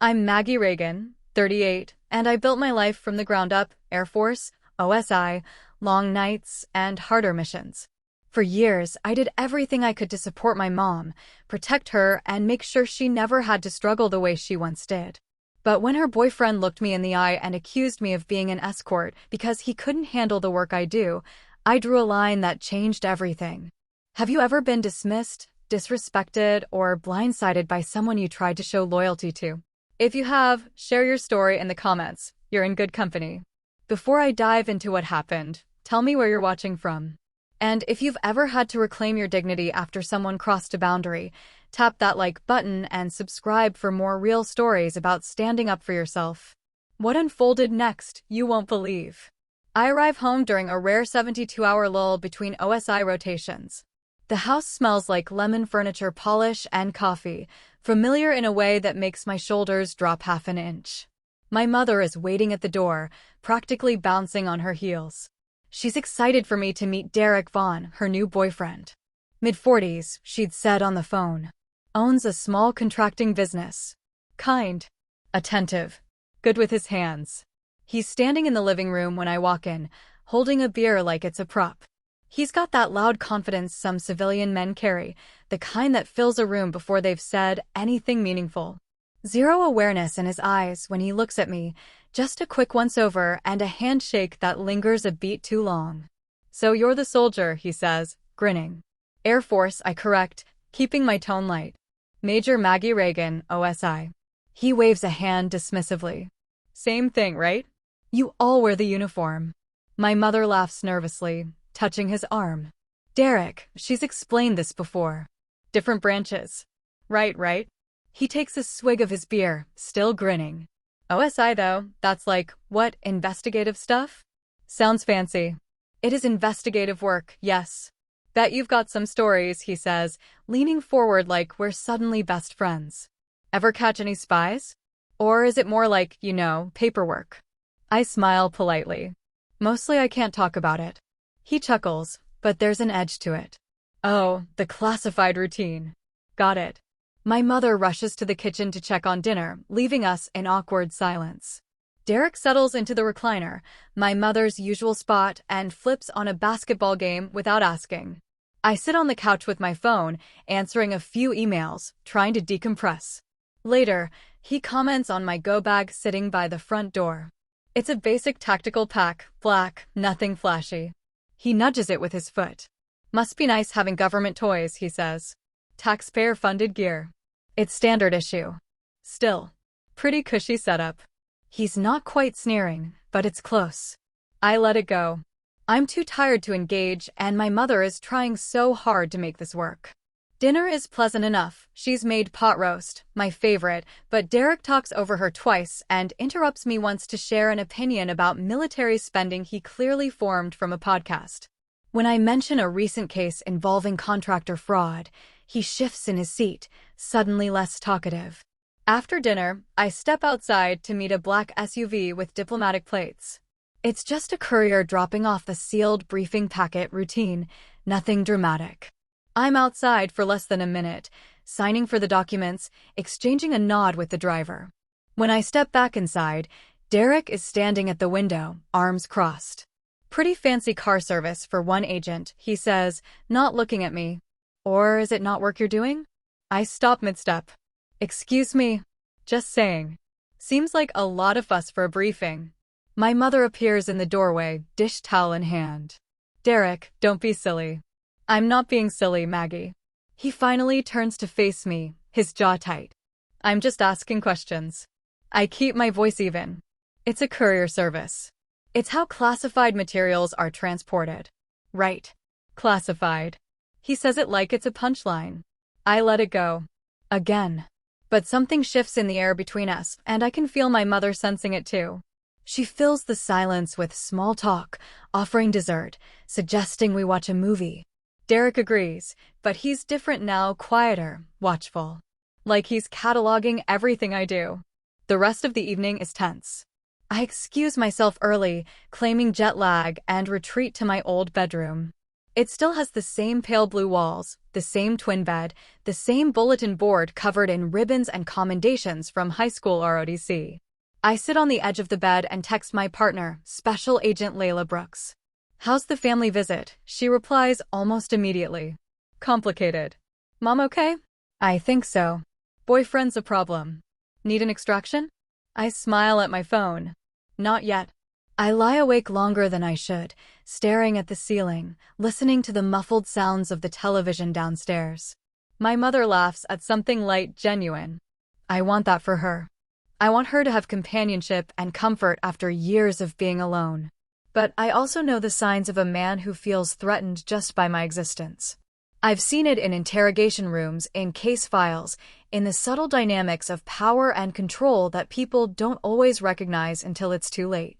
I'm Maggie Reagan, 38, and I built my life from the ground up, Air Force, OSI, long nights, and harder missions. For years, I did everything I could to support my mom, protect her, and make sure she never had to struggle the way she once did. But when her boyfriend looked me in the eye and accused me of being an escort because he couldn't handle the work I do, I drew a line that changed everything. Have you ever been dismissed, disrespected, or blindsided by someone you tried to show loyalty to? If you have, share your story in the comments. You're in good company. Before I dive into what happened, tell me where you're watching from. And if you've ever had to reclaim your dignity after someone crossed a boundary, tap that like button and subscribe for more real stories about standing up for yourself. What unfolded next, you won't believe. I arrive home during a rare 72-hour lull between OSI rotations. The house smells like lemon furniture polish and coffee, familiar in a way that makes my shoulders drop half an inch. My mother is waiting at the door, practically bouncing on her heels. She's excited for me to meet Derek Vaughn, her new boyfriend. Mid-40s, she'd said on the phone. Owns a small contracting business. Kind. Attentive. Good with his hands. He's standing in the living room when I walk in, holding a beer like it's a prop. He's got that loud confidence some civilian men carry, the kind that fills a room before they've said anything meaningful. Zero awareness in his eyes when he looks at me, just a quick once-over and a handshake that lingers a beat too long. So you're the soldier, he says, grinning. Air Force, I correct, keeping my tone light. Major Maggie Reagan, OSI. He waves a hand dismissively. Same thing, right? You all wear the uniform. My mother laughs nervously, touching his arm. Derek, she's explained this before. Different branches. Right. He takes a swig of his beer, still grinning. OSI though, that's like, what, investigative stuff? Sounds fancy. It is investigative work, yes. Bet you've got some stories, he says, leaning forward like we're suddenly best friends. Ever catch any spies? Or is it more like, paperwork? I smile politely. Mostly I can't talk about it. He chuckles, but there's an edge to it. Oh, the classified routine. Got it. My mother rushes to the kitchen to check on dinner, leaving us in awkward silence. Derek settles into the recliner, my mother's usual spot, and flips on a basketball game without asking. I sit on the couch with my phone, answering a few emails, trying to decompress. Later, he comments on my go bag sitting by the front door. It's a basic tactical pack, black, nothing flashy. He nudges it with his foot. Must be nice having government toys, he says. Taxpayer-funded gear. It's standard issue. Still, pretty cushy setup. He's not quite sneering, but it's close. I let it go. I'm too tired to engage, and my mother is trying so hard to make this work. Dinner is pleasant enough. She's made pot roast, my favorite, but Derek talks over her twice and interrupts me once to share an opinion about military spending he clearly formed from a podcast. When I mention a recent case involving contractor fraud, he shifts in his seat, suddenly less talkative. After dinner, I step outside to meet a black SUV with diplomatic plates. It's just a courier dropping off the sealed briefing packet routine, nothing dramatic. I'm outside for less than a minute, signing for the documents, exchanging a nod with the driver. When I step back inside, Derek is standing at the window, arms crossed. Pretty fancy car service for one agent, he says, not looking at me. Or is it not work you're doing? I stop mid-step. Excuse me. Just saying. Seems like a lot of fuss for a briefing. My mother appears in the doorway, dish towel in hand. Derek, don't be silly. I'm not being silly, Maggie. He finally turns to face me, his jaw tight. I'm just asking questions. I keep my voice even. It's a courier service. It's how classified materials are transported. Right. Classified. He says it like it's a punchline. I let it go. Again. But something shifts in the air between us, and I can feel my mother sensing it too. She fills the silence with small talk, offering dessert, suggesting we watch a movie. Derek agrees, but he's different now, quieter, watchful. Like he's cataloging everything I do. The rest of the evening is tense. I excuse myself early, claiming jet lag, and retreat to my old bedroom. It still has the same pale blue walls, the same twin bed, the same bulletin board covered in ribbons and commendations from high school ROTC. I sit on the edge of the bed and text my partner, Special Agent Layla Brooks. "How's the family visit?" She replies almost immediately. "Complicated. Mom okay?" "I think so. Boyfriend's a problem. Need an extraction?" I smile at my phone. "Not yet." I lie awake longer than I should, staring at the ceiling, listening to the muffled sounds of the television downstairs. My mother laughs at something light, genuine. I want that for her. I want her to have companionship and comfort after years of being alone. But I also know the signs of a man who feels threatened just by my existence. I've seen it in interrogation rooms, in case files, in the subtle dynamics of power and control that people don't always recognize until it's too late.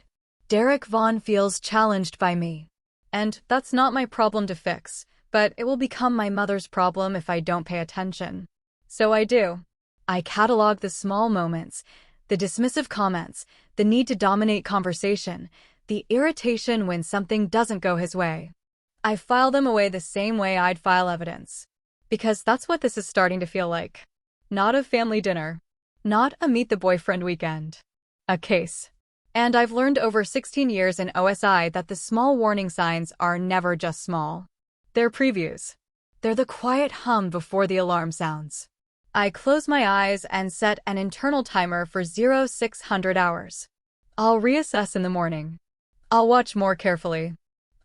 Derek Vaughn feels challenged by me. And that's not my problem to fix, but it will become my mother's problem if I don't pay attention. So I do. I catalog the small moments, the dismissive comments, the need to dominate conversation, the irritation when something doesn't go his way. I file them away the same way I'd file evidence. Because that's what this is starting to feel like. Not a family dinner. Not a meet the boyfriend weekend. A case. And I've learned over 16 years in OSI that the small warning signs are never just small. They're previews. They're the quiet hum before the alarm sounds. I close my eyes and set an internal timer for 0600 hours. I'll reassess in the morning. I'll watch more carefully.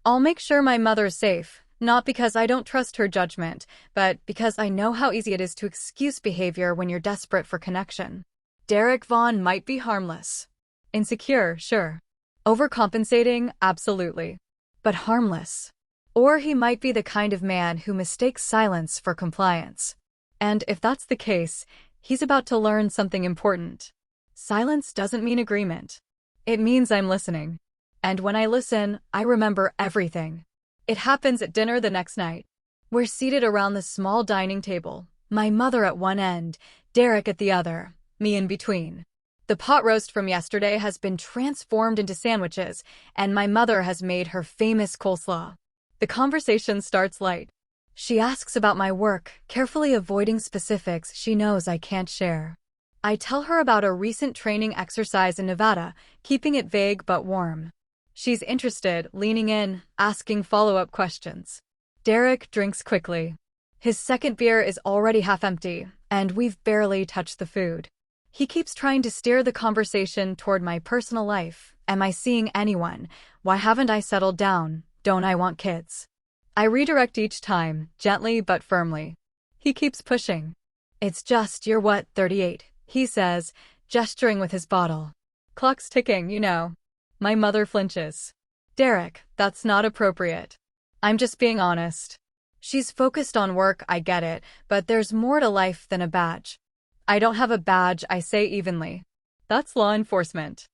I'll make sure my mother's safe, not because I don't trust her judgment, but because I know how easy it is to excuse behavior when you're desperate for connection. Derek Vaughn might be harmless. Insecure, sure. Overcompensating, absolutely. But harmless. Or he might be the kind of man who mistakes silence for compliance. And if that's the case, he's about to learn something important. Silence doesn't mean agreement. It means I'm listening. And when I listen, I remember everything. It happens at dinner the next night. We're seated around the small dining table, my mother at one end, Derek at the other, me in between. The pot roast from yesterday has been transformed into sandwiches, and my mother has made her famous coleslaw. The conversation starts light. She asks about my work, carefully avoiding specifics she knows I can't share. I tell her about a recent training exercise in Nevada, keeping it vague but warm. She's interested, leaning in, asking follow-up questions. Derek drinks quickly. His second beer is already half empty, and we've barely touched the food. He keeps trying to steer the conversation toward my personal life. Am I seeing anyone? Why haven't I settled down? Don't I want kids? I redirect each time, gently but firmly. He keeps pushing. "It's just, you're what, 38, he says, gesturing with his bottle. "Clock's ticking, you know." My mother flinches. "Derek, that's not appropriate." "I'm just being honest." She's focused on work, I get it, but there's more to life than a badge. "I don't have a badge," I say evenly. "That's law enforcement."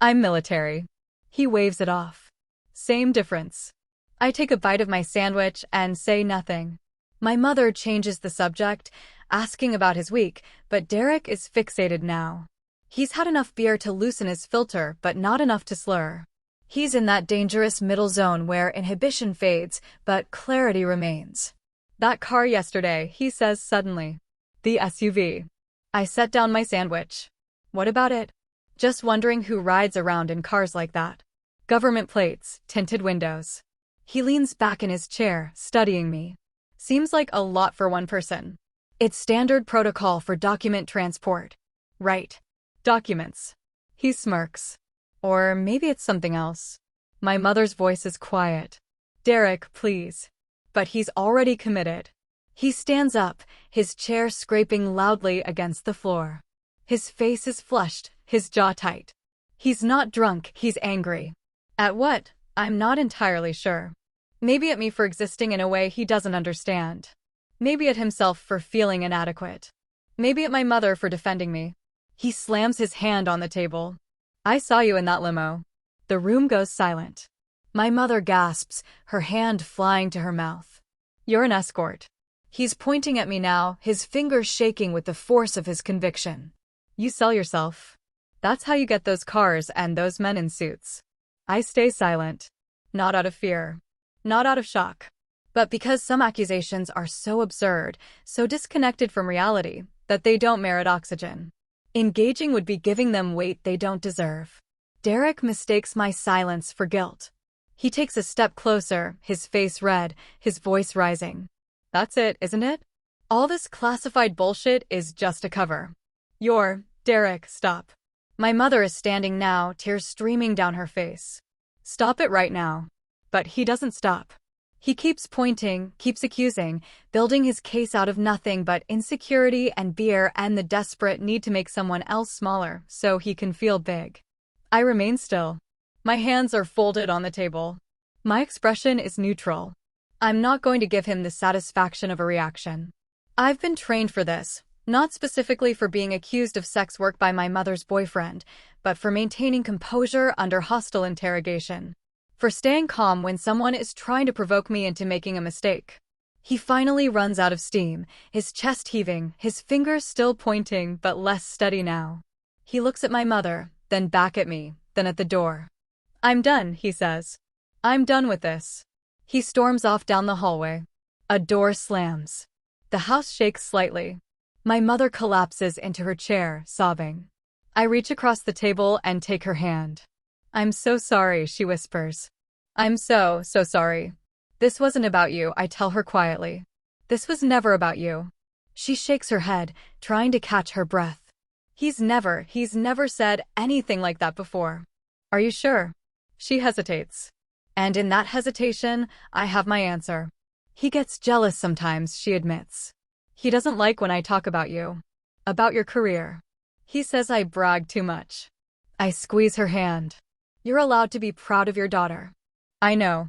"I'm military." He waves it off. Same difference. I take a bite of my sandwich and say nothing. My mother changes the subject, asking about his week, but Derek is fixated now. He's had enough beer to loosen his filter, but not enough to slur. He's in that dangerous middle zone where inhibition fades, but clarity remains. "That car yesterday," he says suddenly. "The SUV." I set down my sandwich. "What about it?" "Just wondering who rides around in cars like that." "Government plates, tinted windows." He leans back in his chair, studying me. "Seems like a lot for one person." "It's standard protocol for document transport." "Right. Documents." He smirks. "Or maybe it's something else." My mother's voice is quiet. "Derek, please." But he's already committed. He stands up, his chair scraping loudly against the floor. His face is flushed, his jaw tight. He's not drunk, he's angry. At what? I'm not entirely sure. Maybe at me for existing in a way he doesn't understand. Maybe at himself for feeling inadequate. Maybe at my mother for defending me. He slams his hand on the table. "I saw you in that limo." The room goes silent. My mother gasps, her hand flying to her mouth. "You're an escort." He's pointing at me now, his fingers shaking with the force of his conviction. "You sell yourself. That's how you get those cars and those men in suits." I stay silent. Not out of fear. Not out of shock. But because some accusations are so absurd, so disconnected from reality, that they don't merit oxygen. Engaging would be giving them weight they don't deserve. Derek mistakes my silence for guilt. He takes a step closer, his face red, his voice rising. That's it, isn't it? All this classified bullshit is just a cover. Derek, stop. My mother is standing now, tears streaming down her face. Stop it right now. But he doesn't stop. He keeps pointing, keeps accusing, building his case out of nothing but insecurity and beer and the desperate need to make someone else smaller so he can feel big. I remain still. My hands are folded on the table. My expression is neutral. I'm not going to give him the satisfaction of a reaction. I've been trained for this, not specifically for being accused of sex work by my mother's boyfriend, but for maintaining composure under hostile interrogation. For staying calm when someone is trying to provoke me into making a mistake. He finally runs out of steam, his chest heaving, his fingers still pointing but less steady now. He looks at my mother, then back at me, then at the door. I'm done, he says. I'm done with this. He storms off down the hallway. A door slams. The house shakes slightly. My mother collapses into her chair, sobbing. I reach across the table and take her hand. I'm so sorry, she whispers. I'm so sorry. This wasn't about you, I tell her quietly. This was never about you. She shakes her head, trying to catch her breath. He's never said anything like that before. Are you sure? She hesitates. And in that hesitation, I have my answer. He gets jealous sometimes, she admits. He doesn't like when I talk about you. About your career. He says I brag too much. I squeeze her hand. You're allowed to be proud of your daughter. I know.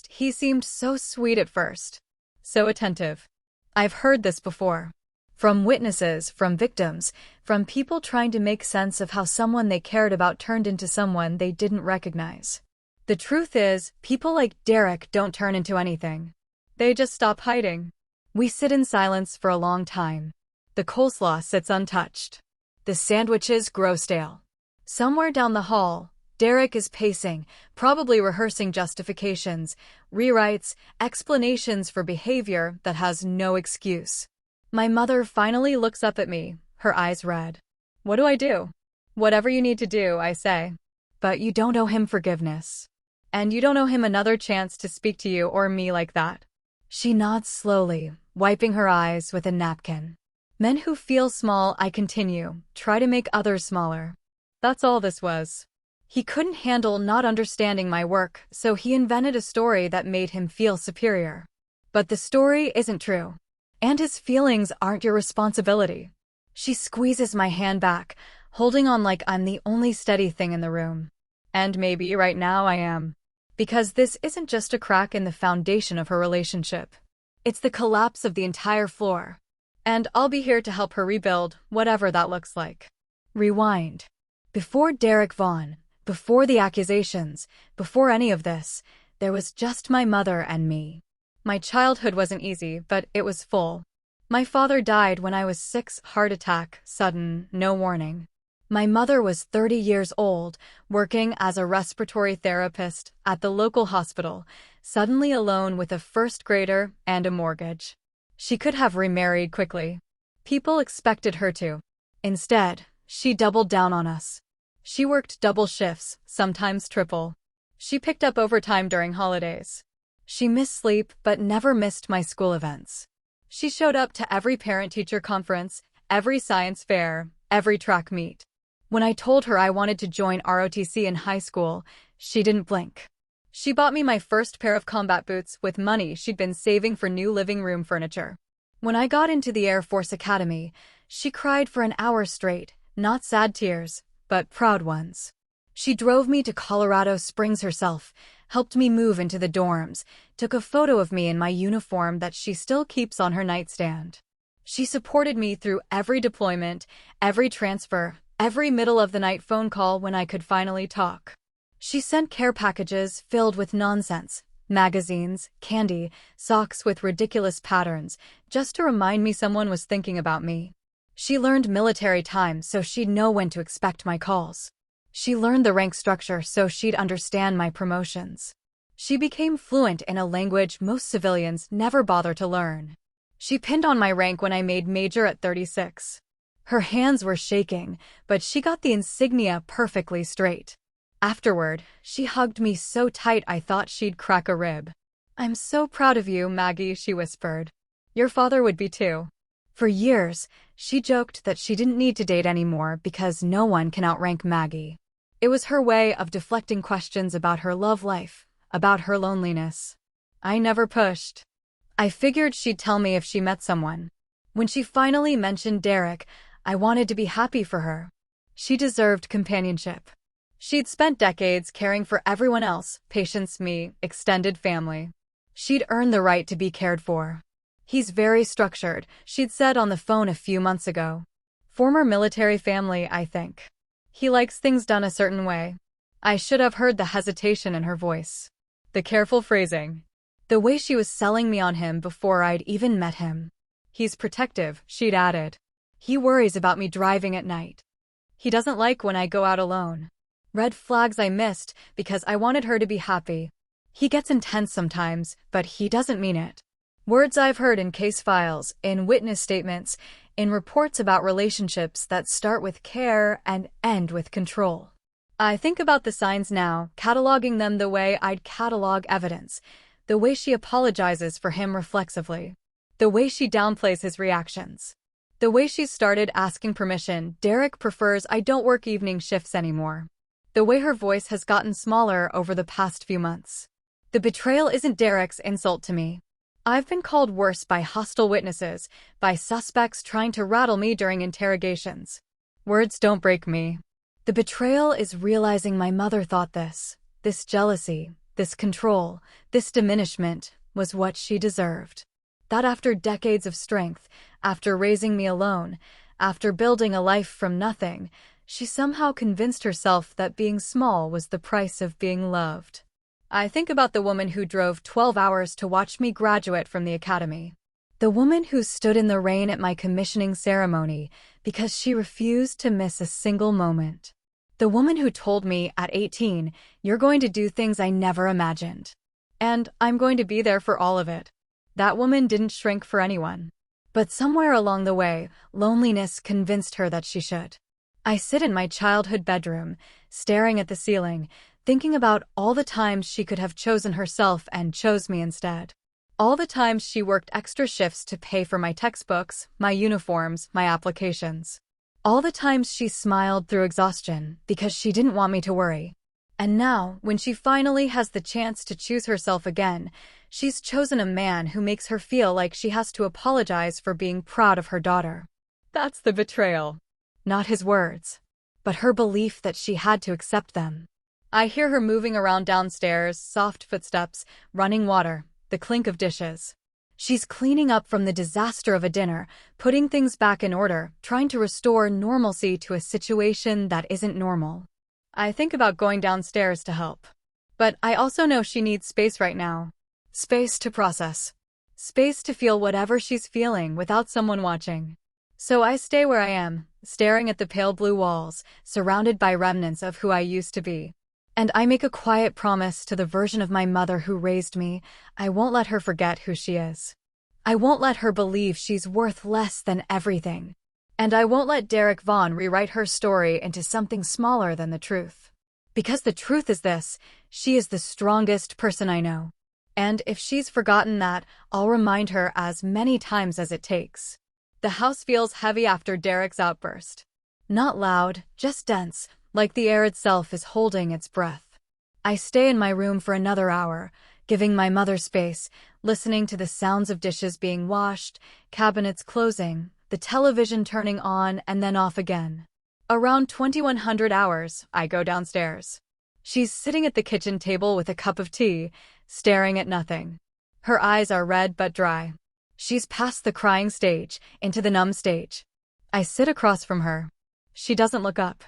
He seemed so sweet at first. So attentive. I've heard this before. From witnesses, from victims, from people trying to make sense of how someone they cared about turned into someone they didn't recognize. The truth is, people like Derek don't turn into anything. They just stop hiding. We sit in silence for a long time. The coleslaw sits untouched. The sandwiches grow stale. Somewhere down the hall, Derek is pacing, probably rehearsing justifications, rewrites, explanations for behavior that has no excuse. My mother finally looks up at me, her eyes red. What do I do? Whatever you need to do, I say. But you don't owe him forgiveness. And you don't owe him another chance to speak to you or me like that. She nods slowly, wiping her eyes with a napkin. Men who feel small, I continue, try to make others smaller. That's all this was. He couldn't handle not understanding my work, so he invented a story that made him feel superior. But the story isn't true. And his feelings aren't your responsibility. She squeezes my hand back, holding on like I'm the only steady thing in the room. And maybe right now I am. Because this isn't just a crack in the foundation of her relationship. It's the collapse of the entire floor. And I'll be here to help her rebuild, whatever that looks like. Rewind. Before Derek Vaughn, before the accusations, before any of this, there was just my mother and me. My childhood wasn't easy, but it was full. My father died when I was 6, heart attack, sudden, no warning. My mother was 30 years old, working as a respiratory therapist at the local hospital, suddenly alone with a first grader and a mortgage. She could have remarried quickly. People expected her to. Instead, she doubled down on us. She worked double shifts, sometimes triple. She picked up overtime during holidays. She missed sleep but never missed my school events. She showed up to every parent-teacher conference, every science fair, every track meet. When I told her I wanted to join ROTC in high school, she didn't blink. She bought me my first pair of combat boots with money she'd been saving for new living room furniture. When I got into the Air Force Academy, she cried for an hour straight, not sad tears, but proud ones. She drove me to Colorado Springs herself, helped me move into the dorms, took a photo of me in my uniform that she still keeps on her nightstand. She supported me through every deployment, every transfer, every middle-of-the-night phone call when I could finally talk. She sent care packages filled with nonsense, magazines, candy, socks with ridiculous patterns, just to remind me someone was thinking about me. She learned military time so she'd know when to expect my calls. She learned the rank structure so she'd understand my promotions. She became fluent in a language most civilians never bother to learn. She pinned on my rank when I made major at 36. Her hands were shaking, but she got the insignia perfectly straight. Afterward, she hugged me so tight I thought she'd crack a rib. "I'm so proud of you, Maggie," she whispered. "Your father would be too." For years, she joked that she didn't need to date anymore because no one can outrank Maggie. It was her way of deflecting questions about her love life, about her loneliness. I never pushed. I figured she'd tell me if she met someone. When she finally mentioned Derek, I wanted to be happy for her. She deserved companionship. She'd spent decades caring for everyone else, patients, me, extended family. She'd earned the right to be cared for. "He's very structured," she'd said on the phone a few months ago. "Former military family, I think. He likes things done a certain way." I should have heard the hesitation in her voice. The careful phrasing. The way she was selling me on him before I'd even met him. "He's protective," she'd added. "He worries about me driving at night. He doesn't like when I go out alone." Red flags I missed because I wanted her to be happy. "He gets intense sometimes, but he doesn't mean it." Words I've heard in case files, in witness statements, in reports about relationships that start with care and end with control. I think about the signs now, cataloging them the way I'd catalog evidence. The way she apologizes for him reflexively. The way she downplays his reactions. The way she started asking permission. "Derek prefers I don't work evening shifts anymore." The way her voice has gotten smaller over the past few months. The betrayal isn't Derek's insult to me. I've been called worse by hostile witnesses, by suspects trying to rattle me during interrogations. Words don't break me. The betrayal is realizing my mother thought this jealousy, this control, this diminishment, was what she deserved. That after decades of strength, after raising me alone, after building a life from nothing, she somehow convinced herself that being small was the price of being loved. I think about the woman who drove 12 hours to watch me graduate from the academy. The woman who stood in the rain at my commissioning ceremony because she refused to miss a single moment. The woman who told me at 18, "You're going to do things I never imagined. And I'm going to be there for all of it." That woman didn't shrink for anyone. But somewhere along the way, loneliness convinced her that she should. I sit in my childhood bedroom, staring at the ceiling, thinking about all the times she could have chosen herself and chose me instead. All the times she worked extra shifts to pay for my textbooks, my uniforms, my applications. All the times she smiled through exhaustion because she didn't want me to worry. And now, when she finally has the chance to choose herself again, she's chosen a man who makes her feel like she has to apologize for being proud of her daughter. That's the betrayal. Not his words, but her belief that she had to accept them. I hear her moving around downstairs, soft footsteps, running water, the clink of dishes. She's cleaning up from the disaster of a dinner, putting things back in order, trying to restore normalcy to a situation that isn't normal. I think about going downstairs to help. But I also know she needs space right now. Space to process. Space to feel whatever she's feeling without someone watching. So I stay where I am, staring at the pale blue walls, surrounded by remnants of who I used to be. And I make a quiet promise to the version of my mother who raised me, I won't let her forget who she is. I won't let her believe she's worth less than everything. And I won't let Derek Vaughn rewrite her story into something smaller than the truth. Because the truth is this, she is the strongest person I know. And if she's forgotten that, I'll remind her as many times as it takes. The house feels heavy after Derek's outburst. Not loud, just dense, like the air itself is holding its breath. I stay in my room for another hour, giving my mother space, listening to the sounds of dishes being washed, cabinets closing, the television turning on and then off again. Around 2100 hours, I go downstairs. She's sitting at the kitchen table with a cup of tea, staring at nothing. Her eyes are red but dry. She's past the crying stage, into the numb stage. I sit across from her. She doesn't look up.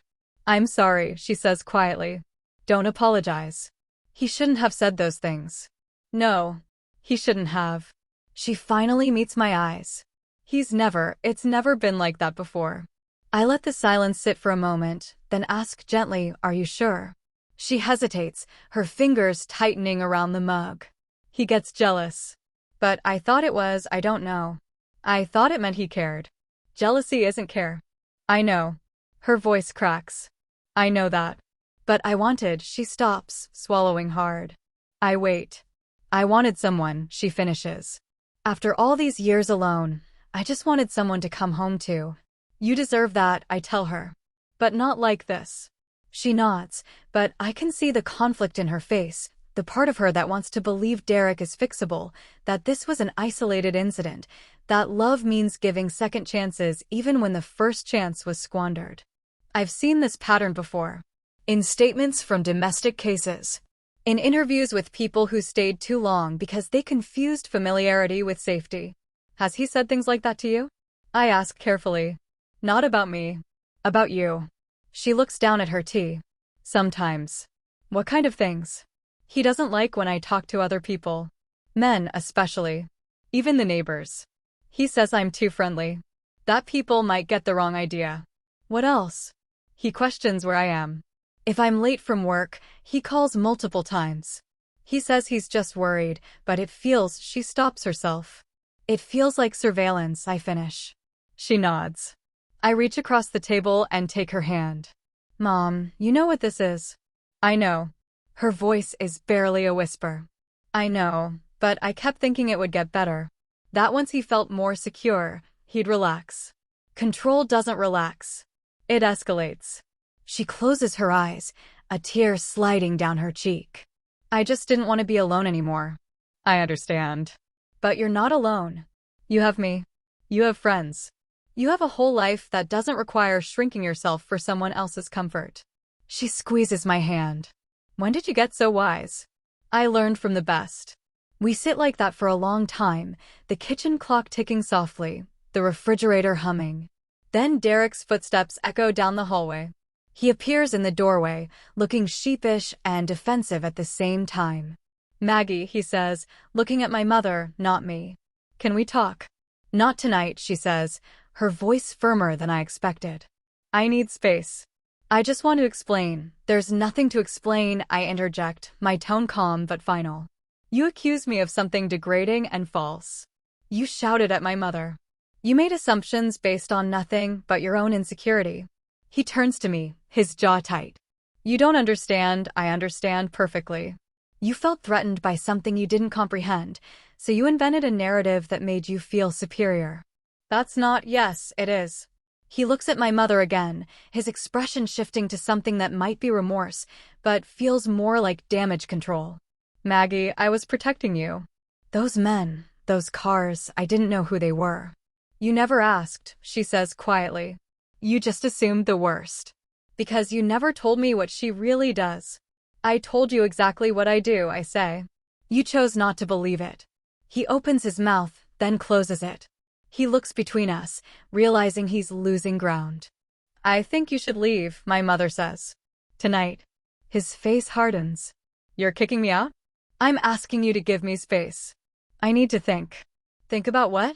"I'm sorry," she says quietly. "Don't apologize. He shouldn't have said those things." No, he shouldn't have. She finally meets my eyes. It's never been like that before. I let the silence sit for a moment, then ask gently, "Are you sure?" She hesitates, her fingers tightening around the mug. He gets jealous. But I thought it was, I don't know. I thought it meant he cared. Jealousy isn't care. I know. Her voice cracks. I know that. But I wanted, she stops, swallowing hard. I wait. I wanted someone, she finishes. After all these years alone, I just wanted someone to come home to. You deserve that, I tell her. But not like this. She nods, but I can see the conflict in her face, the part of her that wants to believe Derek is fixable, that this was an isolated incident, that love means giving second chances even when the first chance was squandered. I've seen this pattern before. In statements from domestic cases. In interviews with people who stayed too long because they confused familiarity with safety. Has he said things like that to you? I ask carefully. Not about me. About you. She looks down at her tea. Sometimes. What kind of things? He doesn't like when I talk to other people. Men, especially. Even the neighbors. He says I'm too friendly. That people might get the wrong idea. What else? He questions where I am. If I'm late from work, he calls multiple times. He says he's just worried, but it feels she stops herself. It feels like surveillance, I finish. She nods. I reach across the table and take her hand. Mom, you know what this is? I know. Her voice is barely a whisper. I know, but I kept thinking it would get better. That once he felt more secure, he'd relax. Control doesn't relax. It escalates. She closes her eyes, a tear sliding down her cheek. I just didn't want to be alone anymore. I understand. But you're not alone. You have me. You have friends. You have a whole life that doesn't require shrinking yourself for someone else's comfort. She squeezes my hand. When did you get so wise? I learned from the best. We sit like that for a long time, the kitchen clock ticking softly, the refrigerator humming. Then Derek's footsteps echo down the hallway. He appears in the doorway, looking sheepish and defensive at the same time. Maggie, he says, looking at my mother, not me. Can we talk? Not tonight, she says, her voice firmer than I expected. I need space. I just want to explain. There's nothing to explain, I interject, my tone calm but final. You accuse me of something degrading and false. You shouted at my mother. You made assumptions based on nothing but your own insecurity. He turns to me, his jaw tight. You don't understand, I understand perfectly. You felt threatened by something you didn't comprehend, so you invented a narrative that made you feel superior. That's not, yes, it is. He looks at my mother again, his expression shifting to something that might be remorse, but feels more like damage control. Maggie, I was protecting you. Those men, those cars, I didn't know who they were. You never asked, she says quietly. You just assumed the worst. Because you never told me what she really does. I told you exactly what I do, I say. You chose not to believe it. He opens his mouth, then closes it. He looks between us, realizing he's losing ground. I think you should leave, my mother says. Tonight. His face hardens. You're kicking me out? I'm asking you to give me space. I need to think. Think about what?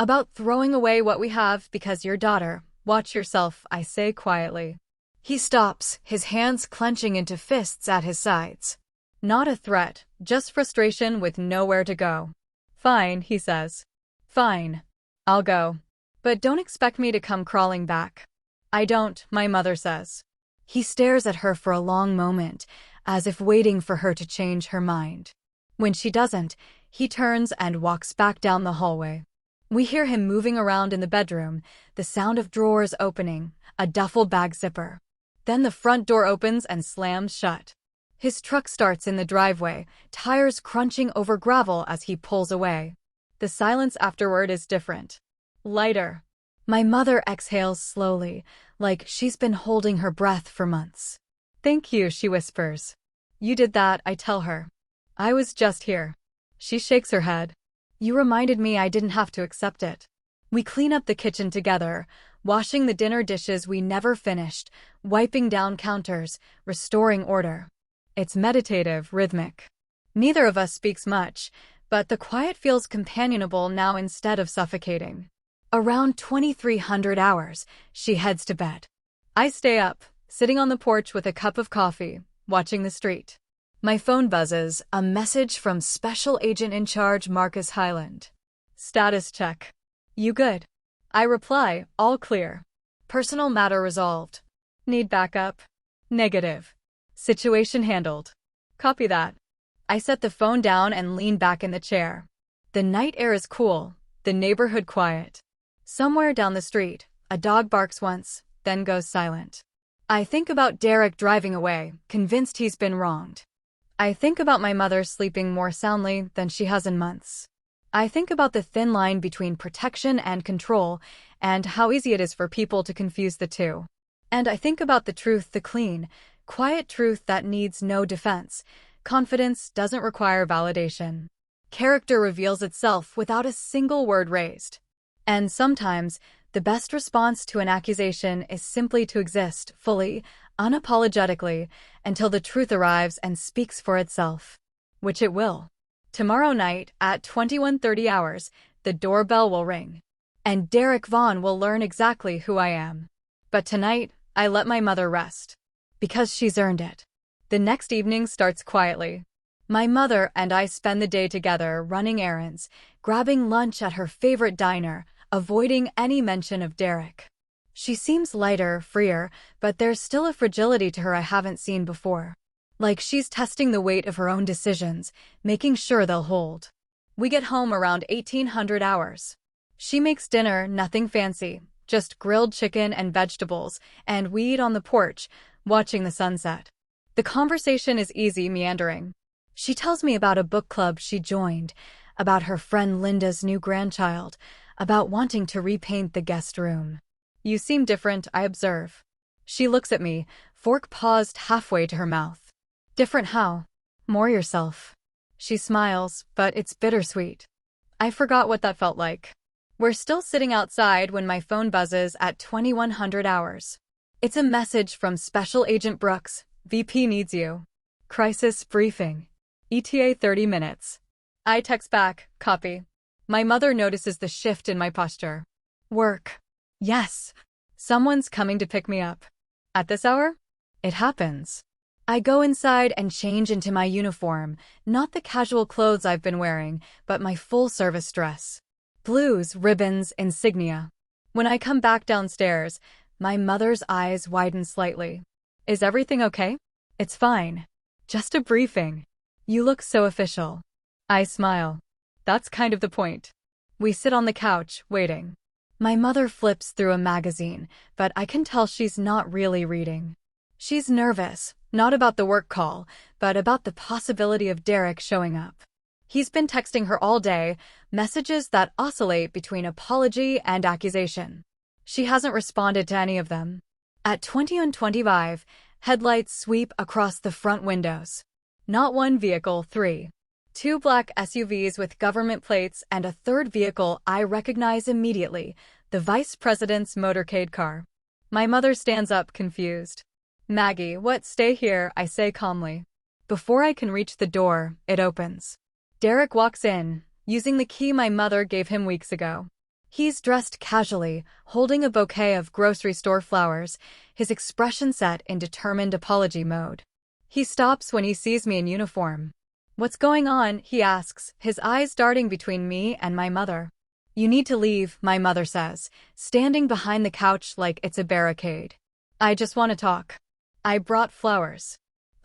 About throwing away what we have because your daughter. Watch yourself, I say quietly. He stops, his hands clenching into fists at his sides. Not a threat, just frustration with nowhere to go. Fine, he says. Fine. I'll go. But don't expect me to come crawling back. I don't, my mother says. He stares at her for a long moment, as if waiting for her to change her mind. When she doesn't, he turns and walks back down the hallway. We hear him moving around in the bedroom, the sound of drawers opening, a duffel bag zipper. Then the front door opens and slams shut. His truck starts in the driveway, tires crunching over gravel as he pulls away. The silence afterward is different. Lighter. My mother exhales slowly, like she's been holding her breath for months. Thank you, she whispers. You did that, I tell her. I was just here. She shakes her head. You reminded me I didn't have to accept it. We clean up the kitchen together, washing the dinner dishes we never finished, wiping down counters, restoring order. It's meditative, rhythmic. Neither of us speaks much, but the quiet feels companionable now instead of suffocating. Around 2300 hours, she heads to bed. I stay up, sitting on the porch with a cup of coffee, watching the street. My phone buzzes, a message from Special Agent in Charge Marcus Hyland. Status check. You good? I reply, all clear. Personal matter resolved. Need backup? Negative. Situation handled. Copy that. I set the phone down and lean back in the chair. The night air is cool, the neighborhood quiet. Somewhere down the street, a dog barks once, then goes silent. I think about Derek driving away, convinced he's been wronged. I think about my mother sleeping more soundly than she has in months. I think about the thin line between protection and control, and how easy it is for people to confuse the two. And I think about the truth, the clean, quiet truth that needs no defense. Confidence doesn't require validation. Character reveals itself without a single word raised. And sometimes, the best response to an accusation is simply to exist fully, unapologetically, until the truth arrives and speaks for itself. Which it will. Tomorrow night, at 21:30 hours, the doorbell will ring. And Derek Vaughn will learn exactly who I am. But tonight, I let my mother rest. Because she's earned it. The next evening starts quietly. My mother and I spend the day together running errands, grabbing lunch at her favorite diner, avoiding any mention of Derek. She seems lighter, freer, but there's still a fragility to her I haven't seen before. Like she's testing the weight of her own decisions, making sure they'll hold. We get home around 1800 hours. She makes dinner, nothing fancy, just grilled chicken and vegetables, and we eat on the porch, watching the sunset. The conversation is easy, meandering. She tells me about a book club she joined, about her friend Linda's new grandchild, about wanting to repaint the guest room. You seem different, I observe. She looks at me, fork paused halfway to her mouth. Different how? More yourself. She smiles, but it's bittersweet. I forgot what that felt like. We're still sitting outside when my phone buzzes at 2100 hours. It's a message from Special Agent Brooks. VP needs you. Crisis briefing. ETA 30 minutes. I text back, copy. My mother notices the shift in my posture. Work. Yes. Someone's coming to pick me up. At this hour? It happens. I go inside and change into my uniform, not the casual clothes I've been wearing, but my full-service dress. Blues, ribbons, insignia. When I come back downstairs, my mother's eyes widen slightly. Is everything okay? It's fine. Just a briefing. You look so official. I smile. That's kind of the point. We sit on the couch, waiting. My mother flips through a magazine, but I can tell she's not really reading. She's nervous, not about the work call, but about the possibility of Derek showing up. He's been texting her all day, messages that oscillate between apology and accusation. She hasn't responded to any of them. At 20:25, headlights sweep across the front windows. Not one vehicle, three. Two black SUVs with government plates and a third vehicle I recognize immediately, the Vice President's motorcade car. My mother stands up, confused. Maggie, what? Stay here, I say calmly. Before I can reach the door, it opens. Derek walks in, using the key my mother gave him weeks ago. He's dressed casually, holding a bouquet of grocery store flowers, his expression set in determined apology mode. He stops when he sees me in uniform. What's going on? He asks, his eyes darting between me and my mother. You need to leave, my mother says, standing behind the couch like it's a barricade. I just want to talk. I brought flowers.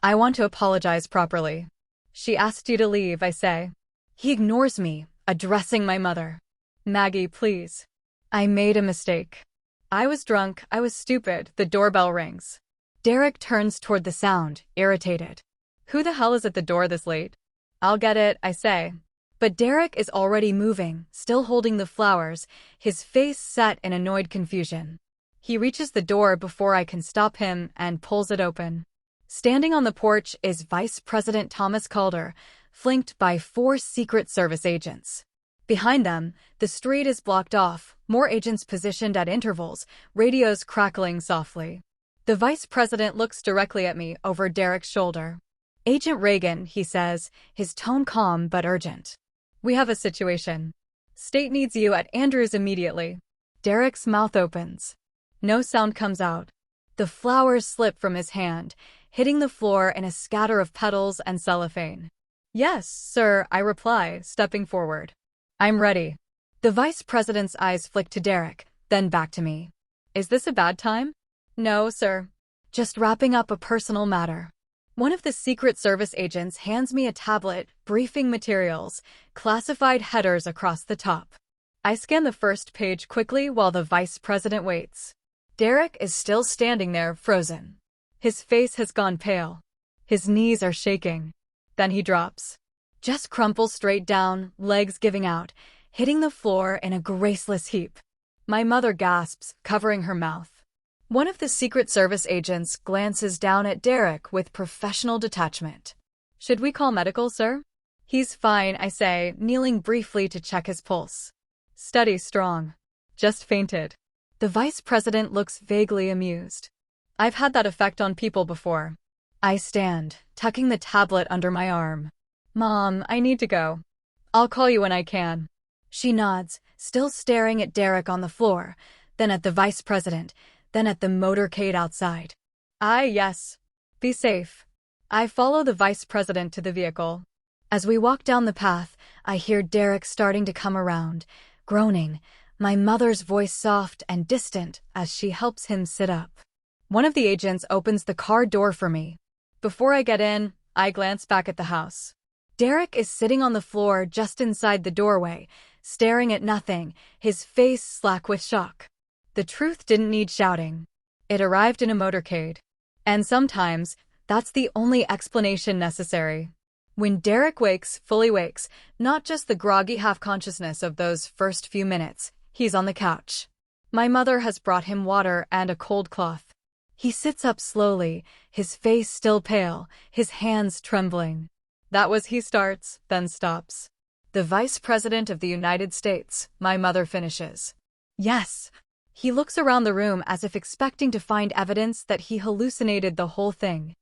I want to apologize properly. She asked you to leave, I say. He ignores me, addressing my mother. Maggie, please. I made a mistake. I was drunk, I was stupid. The doorbell rings. Derek turns toward the sound, irritated. Who the hell is at the door this late? I'll get it, I say. But Derek is already moving, still holding the flowers, his face set in annoyed confusion. He reaches the door before I can stop him and pulls it open. Standing on the porch is Vice President Thomas Calder, flanked by 4 Secret Service agents. Behind them, the street is blocked off, more agents positioned at intervals, radios crackling softly. The Vice President looks directly at me over Derek's shoulder. Agent Reagan, he says, his tone calm but urgent. We have a situation. State needs you at Andrews immediately. Derek's mouth opens. No sound comes out. The flowers slip from his hand, hitting the floor in a scatter of petals and cellophane. Yes, sir, I reply, stepping forward. I'm ready. The vice president's eyes flick to Derek, then back to me. Is this a bad time? No, sir. Just wrapping up a personal matter. One of the Secret Service agents hands me a tablet, briefing materials, classified headers across the top. I scan the first page quickly while the vice president waits. Derek is still standing there, frozen. His face has gone pale. His knees are shaking. Then he drops. Just crumples straight down, legs giving out, hitting the floor in a graceless heap. My mother gasps, covering her mouth. One of the Secret Service agents glances down at Derek with professional detachment. Should we call medical, sir? He's fine, I say, kneeling briefly to check his pulse. Steady, strong. Just fainted. The vice president looks vaguely amused. I've had that effect on people before. I stand, tucking the tablet under my arm. Mom, I need to go. I'll call you when I can. She nods, still staring at Derek on the floor, then at the vice president, then at the motorcade outside. Yes. Be safe. I follow the vice president to the vehicle. As we walk down the path, I hear Derek starting to come around, groaning, my mother's voice soft and distant as she helps him sit up. One of the agents opens the car door for me. Before I get in, I glance back at the house. Derek is sitting on the floor just inside the doorway, staring at nothing, his face slack with shock. The truth didn't need shouting. It arrived in a motorcade. And sometimes, that's the only explanation necessary. When Derek wakes, fully wakes, not just the groggy half-consciousness of those first few minutes, he's on the couch. My mother has brought him water and a cold cloth. He sits up slowly, his face still pale, his hands trembling. He starts, then stops. The Vice President of the United States, my mother finishes. Yes. He looks around the room as if expecting to find evidence that he hallucinated the whole thing.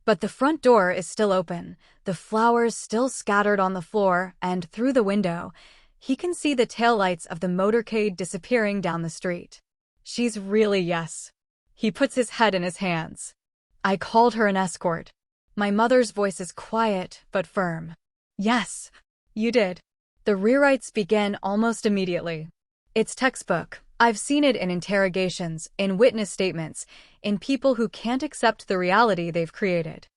But the front door is still open, the flowers still scattered on the floor, and through the window, he can see the taillights of the motorcade disappearing down the street. She's really yes. He puts his head in his hands. I called her an escort. My mother's voice is quiet but firm. Yes, you did. The rewrites begin almost immediately. It's textbook. I've seen it in interrogations, in witness statements, in people who can't accept the reality they've created.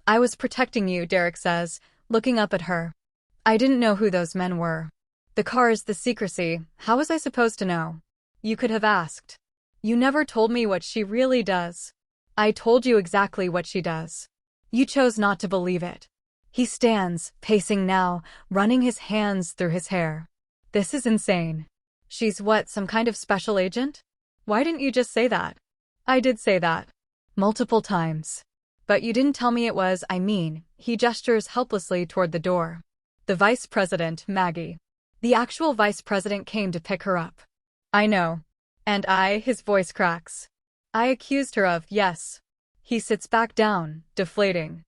I was protecting you, Derek says, looking up at her. I didn't know who those men were. The cars, the secrecy, how was I supposed to know? You could have asked. You never told me what she really does. I told you exactly what she does. You chose not to believe it. He stands, pacing now, running his hands through his hair. This is insane. She's what, some kind of special agent? Why didn't you just say that? I did say that. Multiple times. But you didn't tell me it was, he gestures helplessly toward the door. The vice president, Maggie. The actual vice president came to pick her up. I know. And his voice cracks. I accused her of, yes. He sits back down, deflating.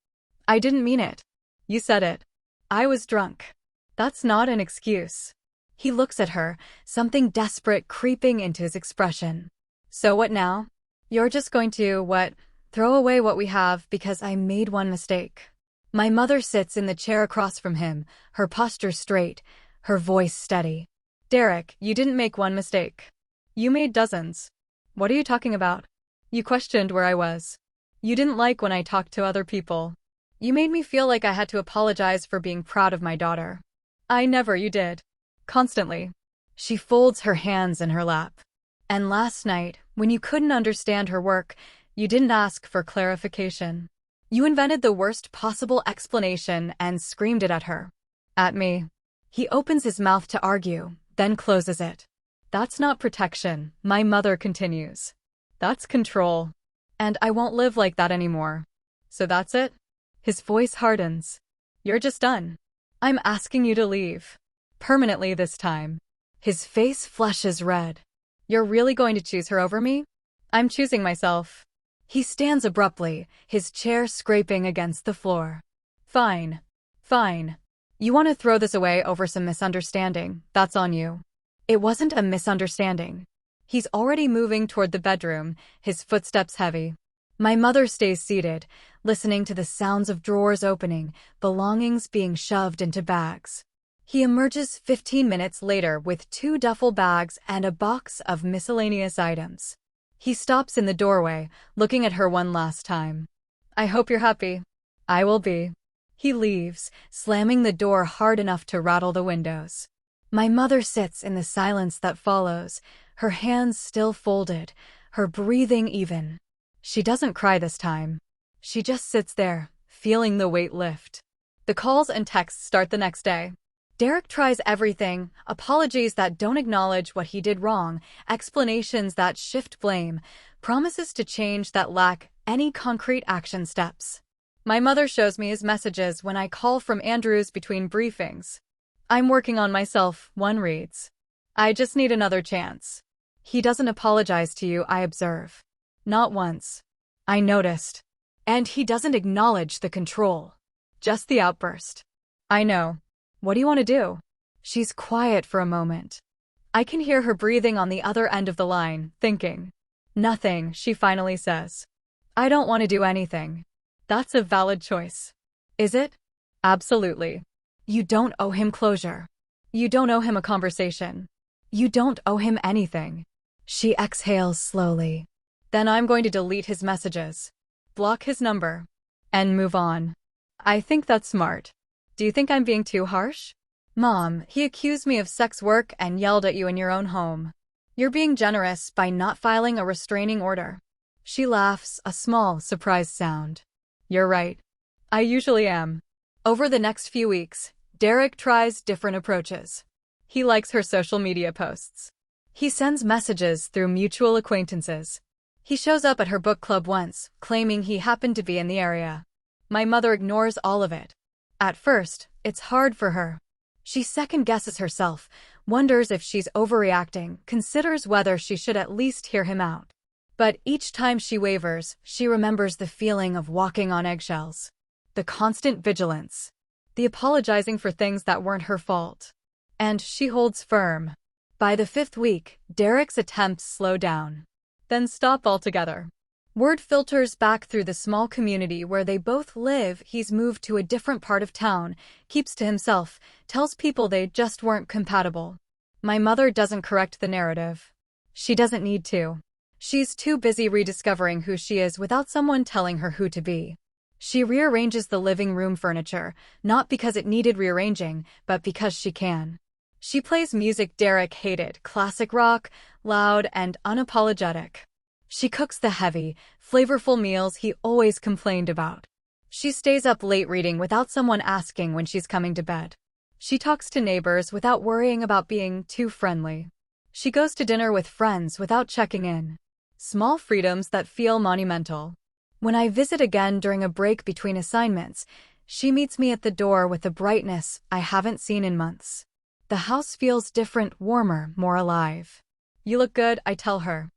I didn't mean it. You said it. I was drunk. That's not an excuse. He looks at her, something desperate creeping into his expression. So what now? You're just going to, throw away what we have because I made one mistake. My mother sits in the chair across from him, her posture straight, her voice steady. Derek, you didn't make one mistake. You made dozens. What are you talking about? You questioned where I was. You didn't like when I talked to other people. You made me feel like I had to apologize for being proud of my daughter. You did. Constantly. She folds her hands in her lap. And last night, when you couldn't understand her work, you didn't ask for clarification. You invented the worst possible explanation and screamed it at her. At me. He opens his mouth to argue, then closes it. That's not protection, my mother continues. That's control. And I won't live like that anymore. So that's it? His voice hardens. You're just done. I'm asking you to leave. Permanently this time. His face flushes red. You're really going to choose her over me? I'm choosing myself. He stands abruptly, his chair scraping against the floor. Fine. Fine. You want to throw this away over some misunderstanding, that's on you. It wasn't a misunderstanding. He's already moving toward the bedroom, his footsteps heavy. My mother stays seated, listening to the sounds of drawers opening, belongings being shoved into bags. He emerges 15 minutes later with 2 duffel bags and a box of miscellaneous items. He stops in the doorway, looking at her one last time. I hope you're happy. I will be. He leaves, slamming the door hard enough to rattle the windows. My mother sits in the silence that follows, her hands still folded, her breathing even. She doesn't cry this time. She just sits there, feeling the weight lift. The calls and texts start the next day. Derek tries everything, apologies that don't acknowledge what he did wrong, explanations that shift blame, promises to change that lack any concrete action steps. My mother shows me his messages when I call from Andrews between briefings. I'm working on myself, one reads. I just need another chance. He doesn't apologize to you, I observe. Not once. I noticed. And he doesn't acknowledge the control. Just the outburst. I know. What do you want to do? She's quiet for a moment. I can hear her breathing on the other end of the line, thinking. Nothing, she finally says. I don't want to do anything. That's a valid choice. Is it? Absolutely. You don't owe him closure. You don't owe him a conversation. You don't owe him anything. She exhales slowly. Then I'm going to delete his messages, block his number, and move on. I think that's smart. Do you think I'm being too harsh? Mom, he accused me of sex work and yelled at you in your own home. You're being generous by not filing a restraining order. She laughs, a small, surprised sound. You're right. I usually am. Over the next few weeks, Derek tries different approaches. He likes her social media posts. He sends messages through mutual acquaintances. He shows up at her book club once, claiming he happened to be in the area. My mother ignores all of it. At first, it's hard for her. She second-guesses herself, wonders if she's overreacting, considers whether she should at least hear him out. But each time she wavers, she remembers the feeling of walking on eggshells. The constant vigilance. The apologizing for things that weren't her fault. And she holds firm. By the 5th week, Derek's attempts slow down. Then stop altogether. Word filters back through the small community where they both live. He's moved to a different part of town, keeps to himself, tells people they just weren't compatible. My mother doesn't correct the narrative. She doesn't need to. She's too busy rediscovering who she is without someone telling her who to be. She rearranges the living room furniture, not because it needed rearranging, but because she can. She plays music Derek hated, classic rock, loud and unapologetic. She cooks the heavy, flavorful meals he always complained about. She stays up late reading without someone asking when she's coming to bed. She talks to neighbors without worrying about being too friendly. She goes to dinner with friends without checking in. Small freedoms that feel monumental. When I visit again during a break between assignments, she meets me at the door with a brightness I haven't seen in months. The house feels different, warmer, more alive. You look good, I tell her.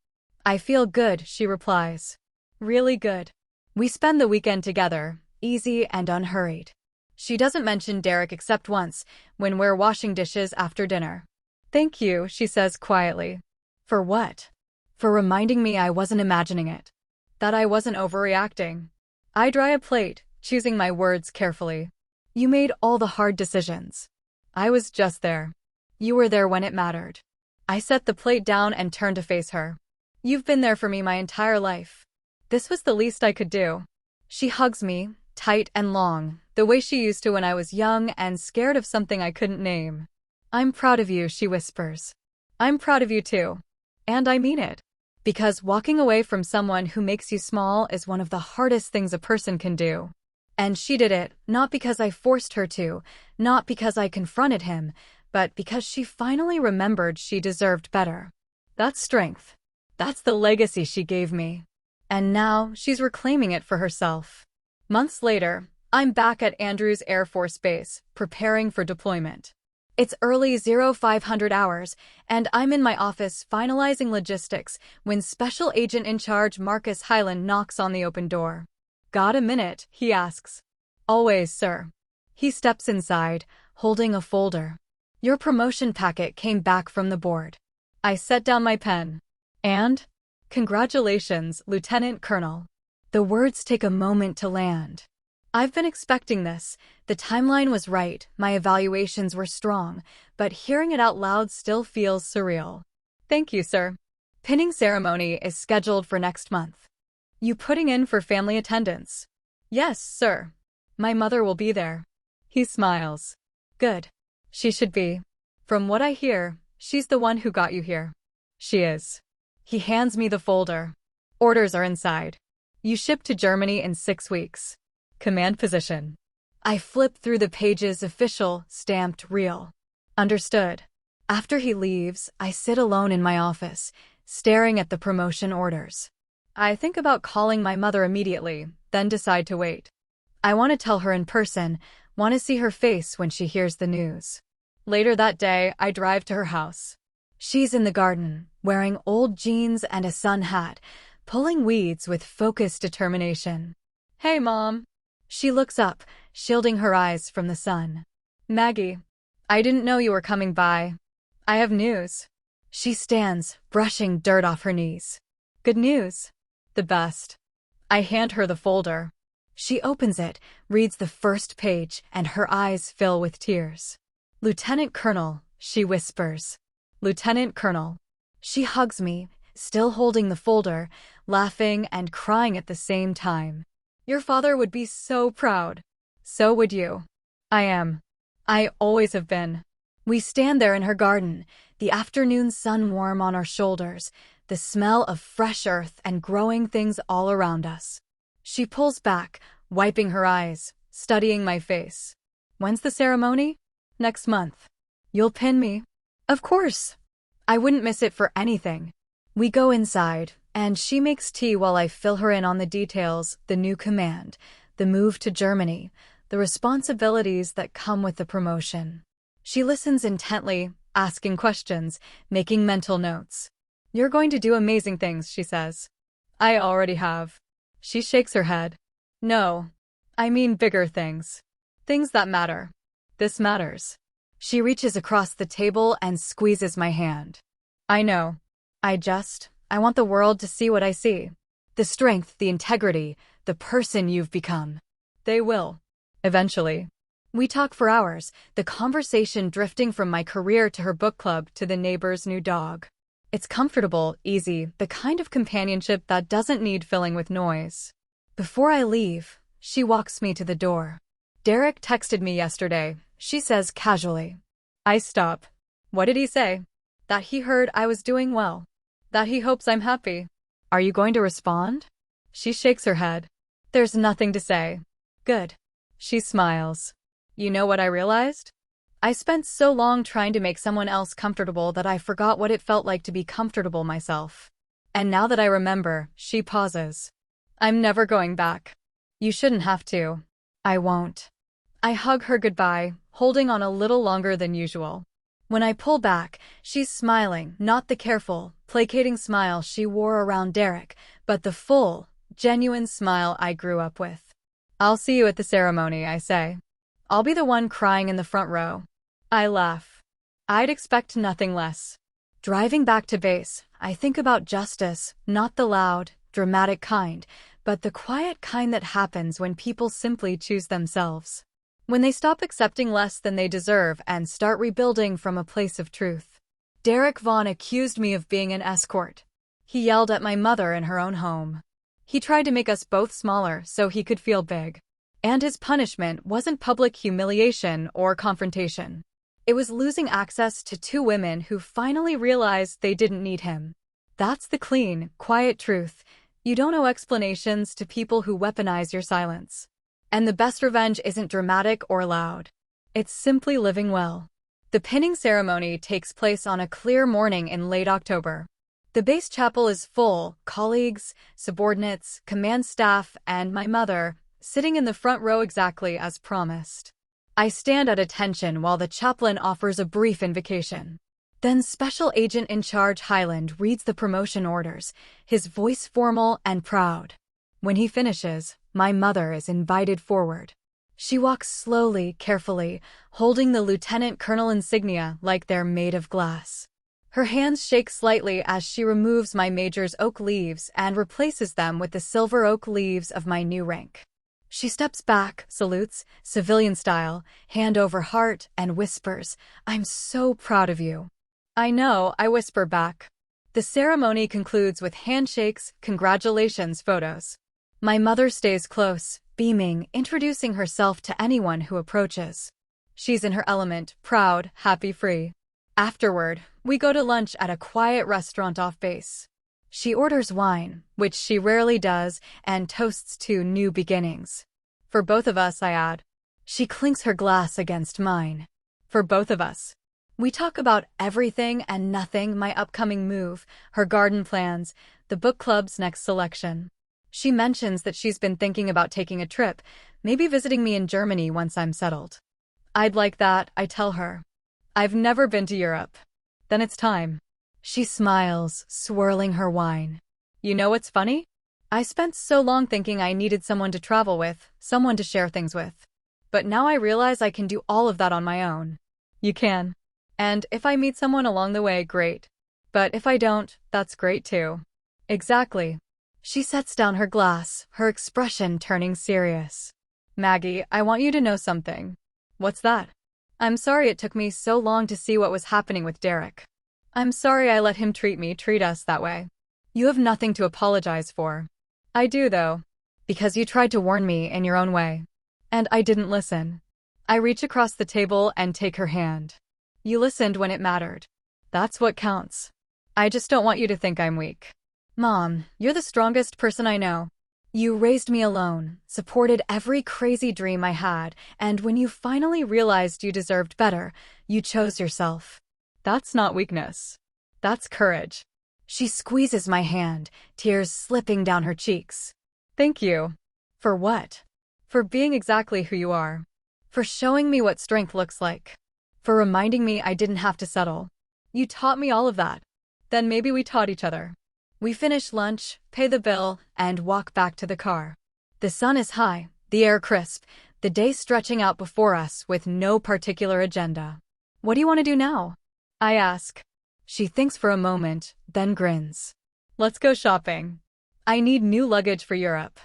I feel good, she replies. Really good. We spend the weekend together, easy and unhurried. She doesn't mention Derek except once, when we're washing dishes after dinner. Thank you, she says quietly. For what? For reminding me I wasn't imagining it. That I wasn't overreacting. I dry a plate, choosing my words carefully. You made all the hard decisions. I was just there. You were there when it mattered. I set the plate down and turned to face her. You've been there for me my entire life. This was the least I could do. She hugs me, tight and long, the way she used to when I was young and scared of something I couldn't name. I'm proud of you, she whispers. I'm proud of you too. And I mean it. Because walking away from someone who makes you small is one of the hardest things a person can do. And she did it, not because I forced her to, not because I confronted him, but because she finally remembered she deserved better. That's strength. That's the legacy she gave me. And now, she's reclaiming it for herself. Months later, I'm back at Andrews Air Force Base, preparing for deployment. It's early 0500 hours, and I'm in my office finalizing logistics when Special Agent in Charge Marcus Hyland knocks on the open door. Got a minute? He asks. Always, sir. He steps inside, holding a folder. Your promotion packet came back from the board. I set down my pen. And? Congratulations, Lieutenant Colonel. The words take a moment to land. I've been expecting this. The timeline was right, my evaluations were strong, but hearing it out loud still feels surreal. Thank you, sir. Pinning ceremony is scheduled for next month. You putting in for family attendance? Yes, sir. My mother will be there. He smiles. Good. She should be. From what I hear, she's the one who got you here. She is. He hands me the folder. Orders are inside. You ship to Germany in 6 weeks. Command position. I flip through the pages, official, stamped, real. Understood. After he leaves, I sit alone in my office, staring at the promotion orders. I think about calling my mother immediately, then decide to wait. I want to tell her in person, want to see her face when she hears the news. Later that day, I drive to her house. She's in the garden, wearing old jeans and a sun hat, pulling weeds with focused determination. Hey, Mom. She looks up, shielding her eyes from the sun. Maggie, I didn't know you were coming by. I have news. She stands, brushing dirt off her knees. Good news. The best. I hand her the folder. She opens it, reads the first page, and her eyes fill with tears. Lieutenant Colonel, she whispers. Lieutenant Colonel. She hugs me, still holding the folder, laughing and crying at the same time. Your father would be so proud. So would you. I am. I always have been. We stand there in her garden, the afternoon sun warm on our shoulders, the smell of fresh earth and growing things all around us. She pulls back, wiping her eyes, studying my face. When's the ceremony? Next month. You'll pin me? Of course. I wouldn't miss it for anything. We go inside, and she makes tea while I fill her in on the details, the new command, the move to Germany, the responsibilities that come with the promotion. She listens intently, asking questions, making mental notes. You're going to do amazing things, she says. I already have. She shakes her head. No. I mean bigger things. Things that matter. This matters. She reaches across the table and squeezes my hand. I know. I want the world to see what I see. The strength, the integrity, the person you've become. They will. Eventually. We talk for hours, the conversation drifting from my career to her book club to the neighbor's new dog. It's comfortable, easy, the kind of companionship that doesn't need filling with noise. Before I leave, she walks me to the door. Derek texted me yesterday, she says casually. I stop. What did he say? That he heard I was doing well. That he hopes I'm happy. Are you going to respond? She shakes her head. There's nothing to say. Good. She smiles. You know what I realized? I spent so long trying to make someone else comfortable that I forgot what it felt like to be comfortable myself. And now that I remember, she pauses. I'm never going back. You shouldn't have to. I won't. I hug her goodbye, holding on a little longer than usual. When I pull back, she's smiling, not the careful, placating smile she wore around Derek, but the full, genuine smile I grew up with. I'll see you at the ceremony, I say. I'll be the one crying in the front row. I laugh. I'd expect nothing less. Driving back to base, I think about justice, not the loud, dramatic kind, but the quiet kind that happens when people simply choose themselves. When they stop accepting less than they deserve and start rebuilding from a place of truth. Derek Vaughn accused me of being an escort. He yelled at my mother in her own home. He tried to make us both smaller so he could feel big. And his punishment wasn't public humiliation or confrontation. It was losing access to 2 women who finally realized they didn't need him. That's the clean, quiet truth. You don't owe explanations to people who weaponize your silence. And the best revenge isn't dramatic or loud. It's simply living well. The pinning ceremony takes place on a clear morning in late October. The base chapel is full, colleagues, subordinates, command staff, and my mother, sitting in the front row exactly as promised. I stand at attention while the chaplain offers a brief invocation. Then Special Agent in Charge Highland reads the promotion orders, his voice formal and proud. When he finishes, my mother is invited forward. She walks slowly, carefully, holding the lieutenant colonel insignia like they're made of glass. Her hands shake slightly as she removes my major's oak leaves and replaces them with the silver oak leaves of my new rank. She steps back, salutes, civilian style, hand over heart, and whispers, "I'm so proud of you." "I know," I whisper back. The ceremony concludes with handshakes, congratulations photos. My mother stays close, beaming, introducing herself to anyone who approaches. She's in her element, proud, happy, free. Afterward, we go to lunch at a quiet restaurant off base. She orders wine, which she rarely does, and toasts to new beginnings. For both of us, I add. She clinks her glass against mine. For both of us. We talk about everything and nothing, my upcoming move, her garden plans, the book club's next selection. She mentions that she's been thinking about taking a trip, maybe visiting me in Germany once I'm settled. I'd like that, I tell her. I've never been to Europe. Then it's time. She smiles, swirling her wine. You know what's funny? I spent so long thinking I needed someone to travel with, someone to share things with. But now I realize I can do all of that on my own. You can. And if I meet someone along the way, great. But if I don't, that's great too. Exactly. She sets down her glass, her expression turning serious. Maggie, I want you to know something. What's that? I'm sorry it took me so long to see what was happening with Derek. I'm sorry I let him treat us that way. You have nothing to apologize for. I do, though. Because you tried to warn me in your own way. And I didn't listen. I reach across the table and take her hand. You listened when it mattered. That's what counts. I just don't want you to think I'm weak. Mom, you're the strongest person I know. You raised me alone, supported every crazy dream I had, and when you finally realized you deserved better, you chose yourself. That's not weakness. That's courage. She squeezes my hand, tears slipping down her cheeks. Thank you. For what? For being exactly who you are. For showing me what strength looks like. For reminding me I didn't have to settle. You taught me all of that. Then maybe we taught each other. We finish lunch, pay the bill, and walk back to the car. The sun is high, the air crisp, the day stretching out before us with no particular agenda. What do you want to do now? I ask. She thinks for a moment, then grins. Let's go shopping. I need new luggage for Europe.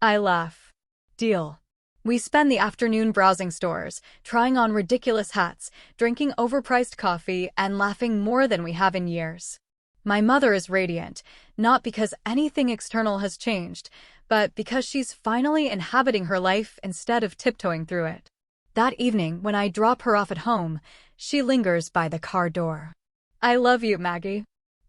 I laugh. Deal. We spend the afternoon browsing stores, trying on ridiculous hats, drinking overpriced coffee, and laughing more than we have in years. My mother is radiant, not because anything external has changed, but because she's finally inhabiting her life instead of tiptoeing through it. That evening, when I drop her off at home, she lingers by the car door. I love you, Maggie.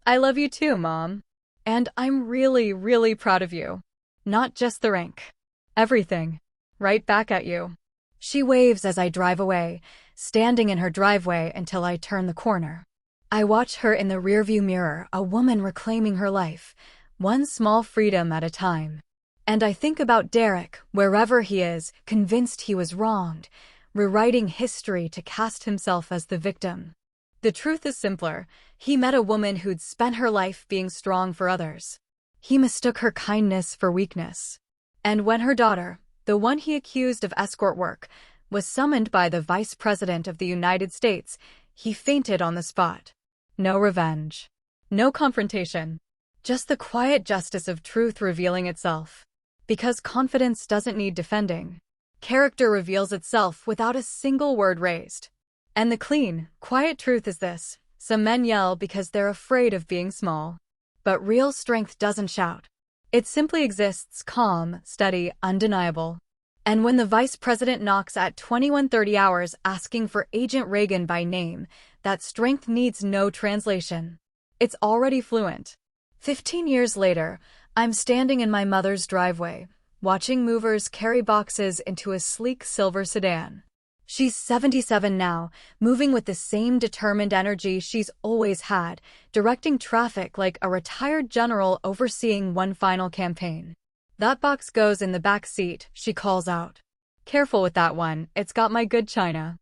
I love you too, Mom. And I'm really, really proud of you. Not just the rank. Everything. Right back at you. She waves as I drive away, standing in her driveway until I turn the corner. I watch her in the rearview mirror, a woman reclaiming her life, one small freedom at a time. And I think about Derek, wherever he is, convinced he was wronged, rewriting history to cast himself as the victim. The truth is simpler. He met a woman who'd spent her life being strong for others. He mistook her kindness for weakness. And when her daughter, the one he accused of escort work, was summoned by the Vice President of the United States, he fainted on the spot. No revenge. No confrontation. Just the quiet justice of truth revealing itself. Because confidence doesn't need defending. Character reveals itself without a single word raised. And the clean, quiet truth is this. Some men yell because they're afraid of being small. But real strength doesn't shout. It simply exists, calm, steady, undeniable. And when the vice president knocks at 21:30 hours asking for Agent Reagan by name, that strength needs no translation. It's already fluent. 15 years later, I'm standing in my mother's driveway, watching movers carry boxes into a sleek silver sedan. She's 77 now, moving with the same determined energy she's always had, directing traffic like a retired general overseeing one final campaign. That box goes in the back seat, she calls out. Careful with that one, it's got my good china.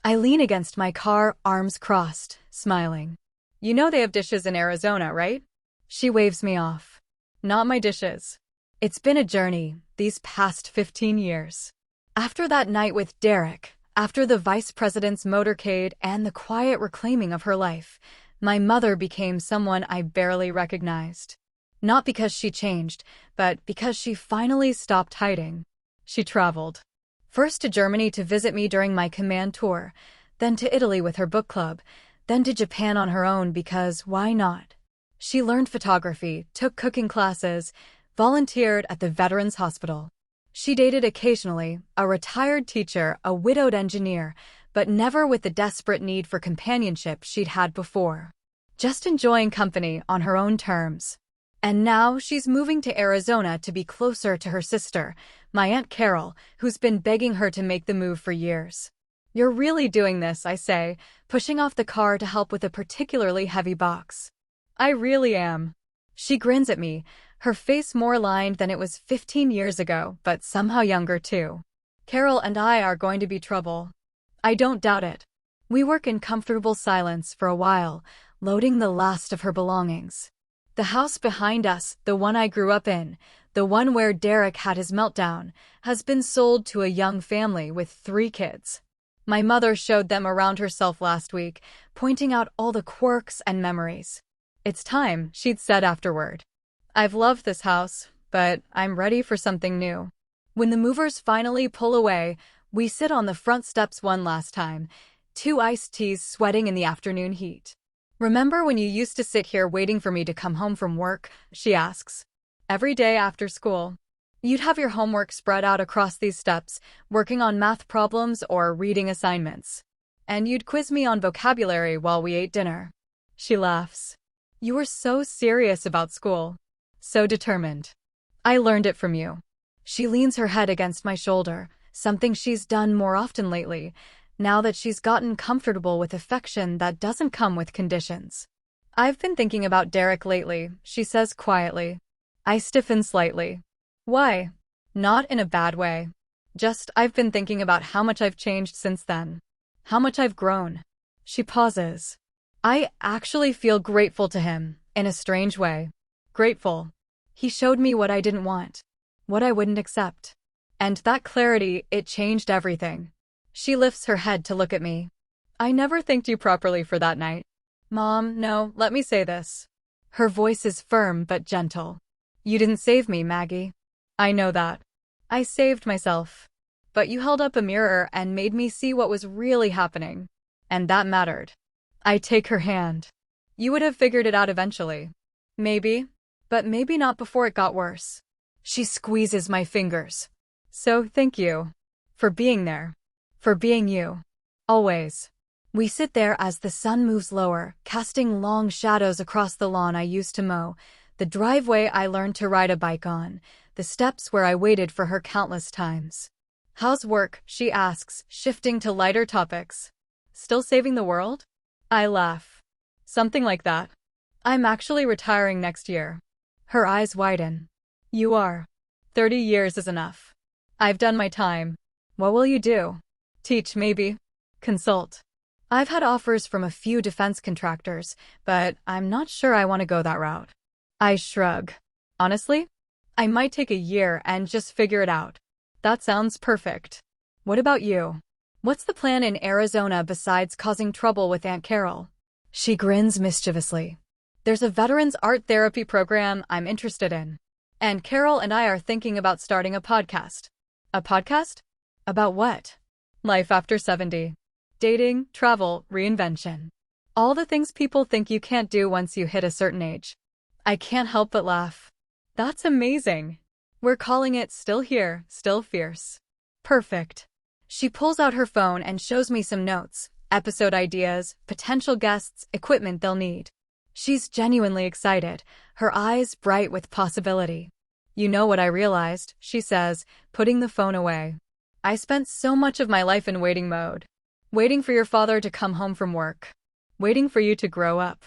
I lean against my car, arms crossed, smiling. You know they have dishes in Arizona, right? She waves me off. Not my dishes. It's been a journey, these past 15 years. After that night with Derek, after the vice president's motorcade and the quiet reclaiming of her life, My mother became someone I barely recognized. Not because she changed, but because she finally stopped hiding. She traveled. First to Germany to visit me during my command tour, then to Italy with her book club, then to Japan on her own because why not? She learned photography, took cooking classes, volunteered at the Veterans Hospital. She dated occasionally, a retired teacher, a widowed engineer, but never with the desperate need for companionship she'd had before. Just enjoying company on her own terms. And now she's moving to Arizona to be closer to her sister, my Aunt Carol, who's been begging her to make the move for years. You're really doing this, I say, pushing off the car to help with a particularly heavy box. I really am. She grins at me, her face more lined than it was 15 years ago, but somehow younger too. Carol and I are going to be trouble. I don't doubt it. We work in comfortable silence for a while, loading the last of her belongings. The house behind us, the one I grew up in, the one where Derek had his meltdown, has been sold to a young family with 3 kids. My mother showed them around herself last week, pointing out all the quirks and memories. It's time, she'd said afterward. I've loved this house, but I'm ready for something new. When the movers finally pull away, we sit on the front steps one last time, 2 iced teas sweating in the afternoon heat. Remember when you used to sit here waiting for me to come home from work? She asks. Every day after school. You'd have your homework spread out across these steps, working on math problems or reading assignments. And you'd quiz me on vocabulary while we ate dinner. She laughs. You were so serious about school. So determined. I learned it from you. She leans her head against my shoulder, something she's done more often lately, now that she's gotten comfortable with affection that doesn't come with conditions. I've been thinking about Derek lately, she says quietly. I stiffen slightly. Why? Not in a bad way. Just I've been thinking about how much I've changed since then. How much I've grown. She pauses. I actually feel grateful to him, in a strange way. Grateful. He showed me what I didn't want. What I wouldn't accept. And that clarity, it changed everything. She lifts her head to look at me. I never thanked you properly for that night. Mom, no, let me say this. Her voice is firm but gentle. You didn't save me, Maggie. I know that. I saved myself. But you held up a mirror and made me see what was really happening. And that mattered. I take her hand. You would have figured it out eventually. Maybe. But maybe not before it got worse. She squeezes my fingers. So thank you. For being there. For being you. Always. We sit there as the sun moves lower, casting long shadows across the lawn I used to mow, the driveway I learned to ride a bike on, the steps where I waited for her countless times. How's work? She asks, shifting to lighter topics. Still saving the world? I laugh. Something like that. I'm actually retiring next year. Her eyes widen. You are. 30 years is enough. I've done my time. What will you do? Teach, maybe. Consult. I've had offers from a few defense contractors, but I'm not sure I want to go that route. I shrug. Honestly? I might take a year and just figure it out. That sounds perfect. What about you? What's the plan in Arizona besides causing trouble with Aunt Carol? She grins mischievously. There's a veterans art therapy program I'm interested in. And Carol and I are thinking about starting a podcast. A podcast? About what? Life after 70. Dating, travel, reinvention. All the things people think you can't do once you hit a certain age. I can't help but laugh. That's amazing. We're calling it Still Here, Still Fierce. Perfect. She pulls out her phone and shows me some notes, episode ideas, potential guests, equipment they'll need. She's genuinely excited, her eyes bright with possibility. You know what I realized, she says, putting the phone away. I spent so much of my life in waiting mode. Waiting for your father to come home from work. Waiting for you to grow up.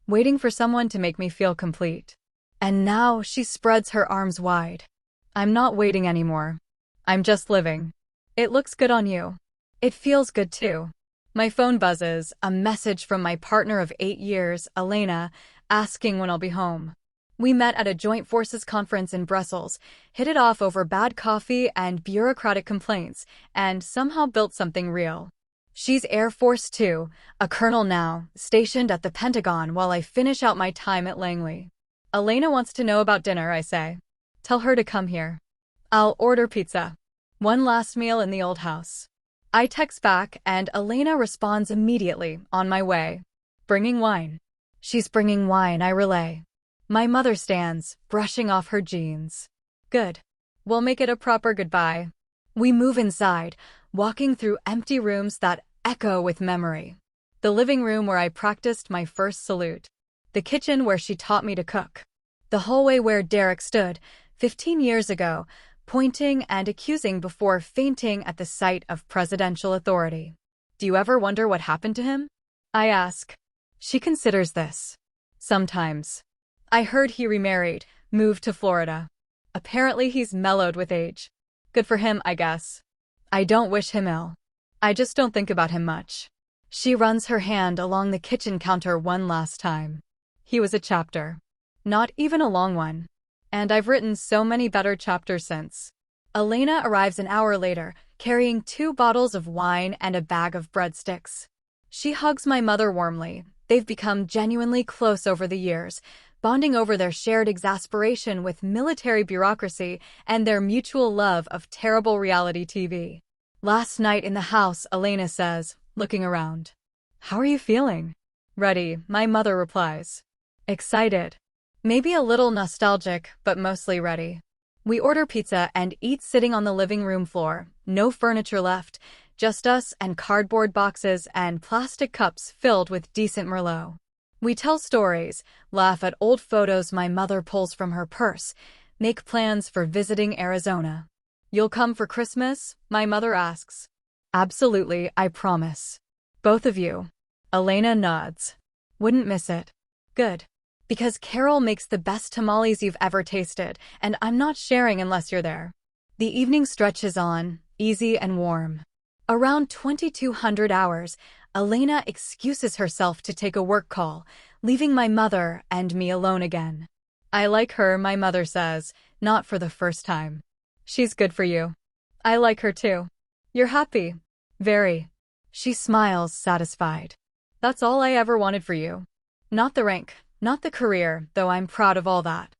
Waiting for someone to make me feel complete. And now she spreads her arms wide. I'm not waiting anymore. I'm just living. It looks good on you. It feels good too. My phone buzzes, a message from my partner of 8 years, Elena, asking when I'll be home. We met at a joint forces conference in Brussels, hit it off over bad coffee and bureaucratic complaints, and somehow built something real. She's Air Force 2, a colonel now, stationed at the Pentagon while I finish out my time at Langley. Elena wants to know about dinner, I say. Tell her to come here. I'll order pizza. One last meal in the old house. I text back and Elena responds immediately, on my way. Bringing wine. She's bringing wine, I relay. My mother stands, brushing off her jeans. Good. We'll make it a proper goodbye. We move inside, walking through empty rooms that echo with memory. The living room where I practiced my first salute. The kitchen where she taught me to cook. The hallway where Derek stood, 15 years ago, pointing and accusing before fainting at the sight of presidential authority. Do you ever wonder what happened to him? I ask. She considers this. Sometimes. I heard he remarried, moved to Florida. Apparently he's mellowed with age. Good for him, I guess. I don't wish him ill. I just don't think about him much. She runs her hand along the kitchen counter one last time. He was a chapter. Not even a long one. And I've written so many better chapters since. Elena arrives an hour later, carrying 2 bottles of wine and a bag of breadsticks. She hugs my mother warmly. They've become genuinely close over the years, bonding over their shared exasperation with military bureaucracy and their mutual love of terrible reality TV. Last night in the house, Elena says, looking around. How are you feeling? Ready, my mother replies. Excited. Maybe a little nostalgic, but mostly ready. We order pizza and eat sitting on the living room floor. No furniture left, just us and cardboard boxes and plastic cups filled with decent Merlot. We tell stories, laugh at old photos my mother pulls from her purse, make plans for visiting Arizona. You'll come for Christmas? My mother asks. Absolutely, I promise. Both of you. Elena nods. Wouldn't miss it. Good. Because Carol makes the best tamales you've ever tasted, and I'm not sharing unless you're there. The evening stretches on, easy and warm. Around 2200 hours, Elena excuses herself to take a work call, leaving my mother and me alone again. I like her, my mother says, not for the first time. She's good for you. I like her too. You're happy. Very. She smiles, satisfied. That's all I ever wanted for you. Not the rank, not the career, though I'm proud of all that.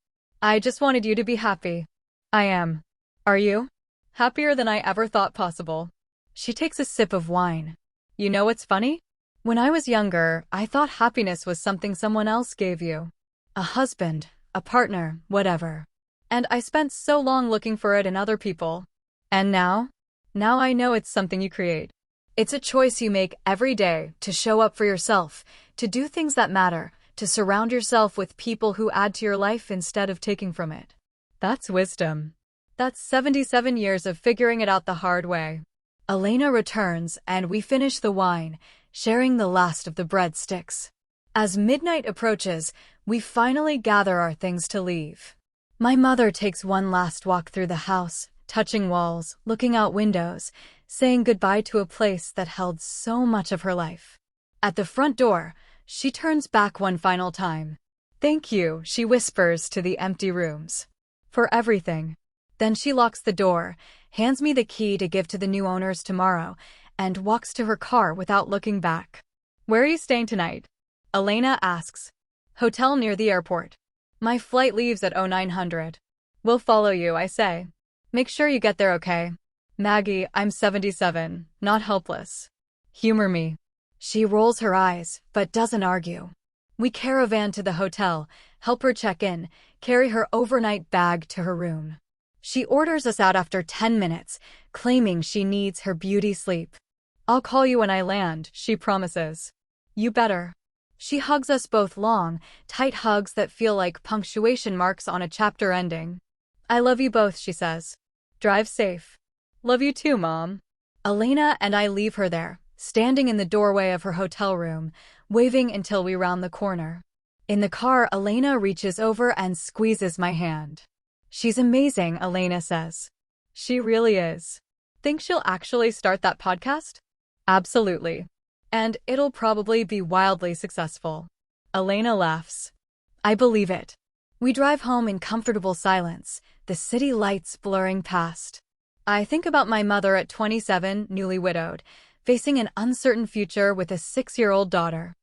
I just wanted you to be happy. I am. Are you? Happier than I ever thought possible. She takes a sip of wine. You know what's funny? When I was younger, I thought happiness was something someone else gave you. A husband, a partner, whatever. And I spent so long looking for it in other people. And now? Now I know it's something you create. It's a choice you make every day to show up for yourself, to do things that matter, to surround yourself with people who add to your life instead of taking from it. That's wisdom. That's 77 years of figuring it out the hard way. Elena returns and we finish the wine, sharing the last of the breadsticks. As midnight approaches, we finally gather our things to leave. My mother takes one last walk through the house, touching walls, looking out windows, saying goodbye to a place that held so much of her life. At the front door, she turns back one final time. Thank you, she whispers to the empty rooms. For everything. Then she locks the door, hands me the key to give to the new owners tomorrow, and walks to her car without looking back. Where are you staying tonight? Elena asks. Hotel near the airport. My flight leaves at 0900. We'll follow you, I say. Make sure you get there okay. Maggie, I'm 77, not helpless. Humor me. She rolls her eyes, but doesn't argue. We caravan to the hotel, help her check in, carry her overnight bag to her room. She orders us out after 10 minutes, claiming she needs her beauty sleep. I'll call you when I land, she promises. You better. She hugs us both long, tight hugs that feel like punctuation marks on a chapter ending. I love you both, she says. Drive safe. Love you too, Mom. Elena and I leave her there, standing in the doorway of her hotel room, waving until we round the corner. In the car, Elena reaches over and squeezes my hand. She's amazing, Elena says. She really is. Think she'll actually start that podcast? Absolutely. And it'll probably be wildly successful. Elena laughs. I believe it. We drive home in comfortable silence, the city lights blurring past. I think about my mother at 27, newly widowed, facing an uncertain future with a 6-year-old daughter.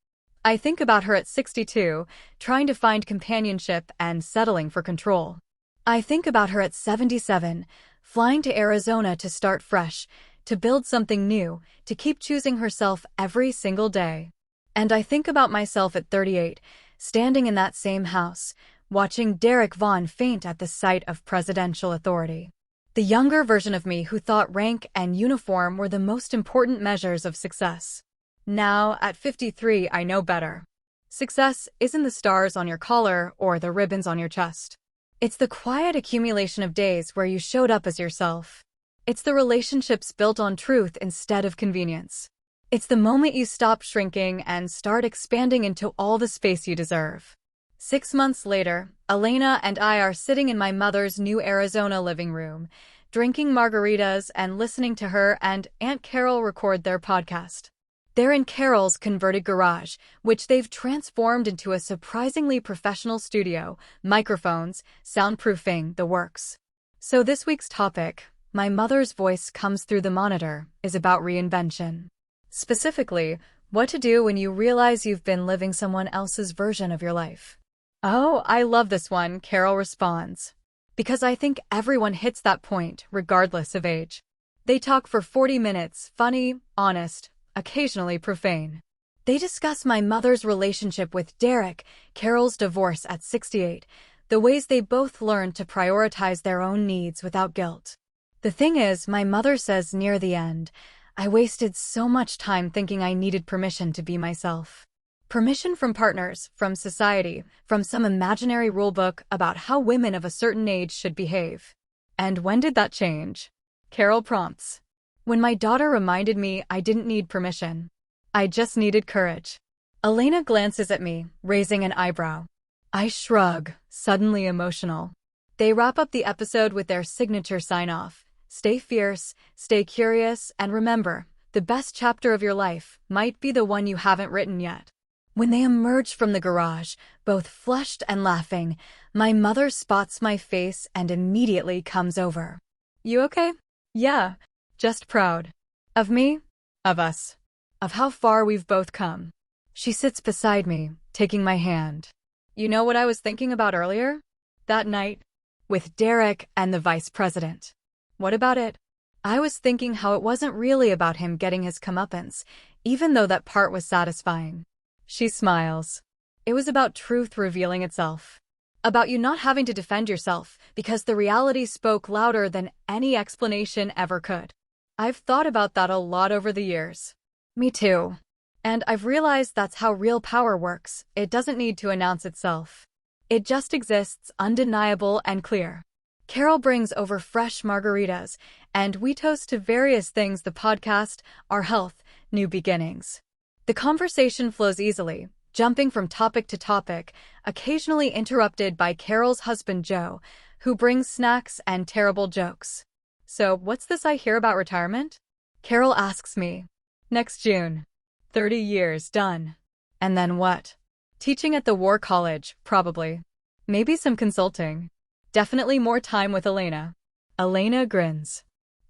I think about her at 62, trying to find companionship and settling for control. I think about her at 77, flying to Arizona to start fresh, to build something new, to keep choosing herself every single day. And I think about myself at 38, standing in that same house, watching Derek Vaughn faint at the sight of presidential authority. The younger version of me who thought rank and uniform were the most important measures of success. Now, at 53, I know better. Success isn't the stars on your collar or the ribbons on your chest. It's the quiet accumulation of days where you showed up as yourself. It's the relationships built on truth instead of convenience. It's the moment you stop shrinking and start expanding into all the space you deserve. 6 months later, Elena and I are sitting in my mother's new Arizona living room, drinking margaritas and listening to her and Aunt Carol record their podcast. They're in Carol's converted garage, which they've transformed into a surprisingly professional studio, microphones, soundproofing, the works. So this week's topic, My Mother's Voice Comes Through the Monitor, is about reinvention. Specifically, what to do when you realize you've been living someone else's version of your life. Oh, I love this one, Carol responds. Because I think everyone hits that point, regardless of age. They talk for 40 minutes, funny, honest, occasionally profane. They discuss my mother's relationship with Derek, Carol's divorce at 68, the ways they both learned to prioritize their own needs without guilt. The thing is, my mother says near the end, I wasted so much time thinking I needed permission to be myself. Permission from partners, from society, from some imaginary rulebook about how women of a certain age should behave. And when did that change? Carol prompts. When my daughter reminded me I didn't need permission. I just needed courage. Elena glances at me, raising an eyebrow. I shrug, suddenly emotional. They wrap up the episode with their signature sign-off. Stay fierce, stay curious, and remember, the best chapter of your life might be the one you haven't written yet. When they emerge from the garage, both flushed and laughing, my mother spots my face and immediately comes over. You okay? Yeah. Just proud. Of me? Of us. Of how far we've both come. She sits beside me, taking my hand. You know what I was thinking about earlier? That night. With Derek and the vice president. What about it? I was thinking how it wasn't really about him getting his comeuppance, even though that part was satisfying. She smiles. It was about truth revealing itself. About you not having to defend yourself, because the reality spoke louder than any explanation ever could. I've thought about that a lot over the years. Me too. And I've realized that's how real power works. It doesn't need to announce itself. It just exists, undeniable and clear. Carol brings over fresh margaritas, and we toast to various things: the podcast, our health, new beginnings. The conversation flows easily, jumping from topic to topic, occasionally interrupted by Carol's husband Joe, who brings snacks and terrible jokes. So, what's this I hear about retirement? Carol asks me. Next June. 30 years, done. And then what? Teaching at the War College, probably. Maybe some consulting. Definitely more time with Elena. Elena grins.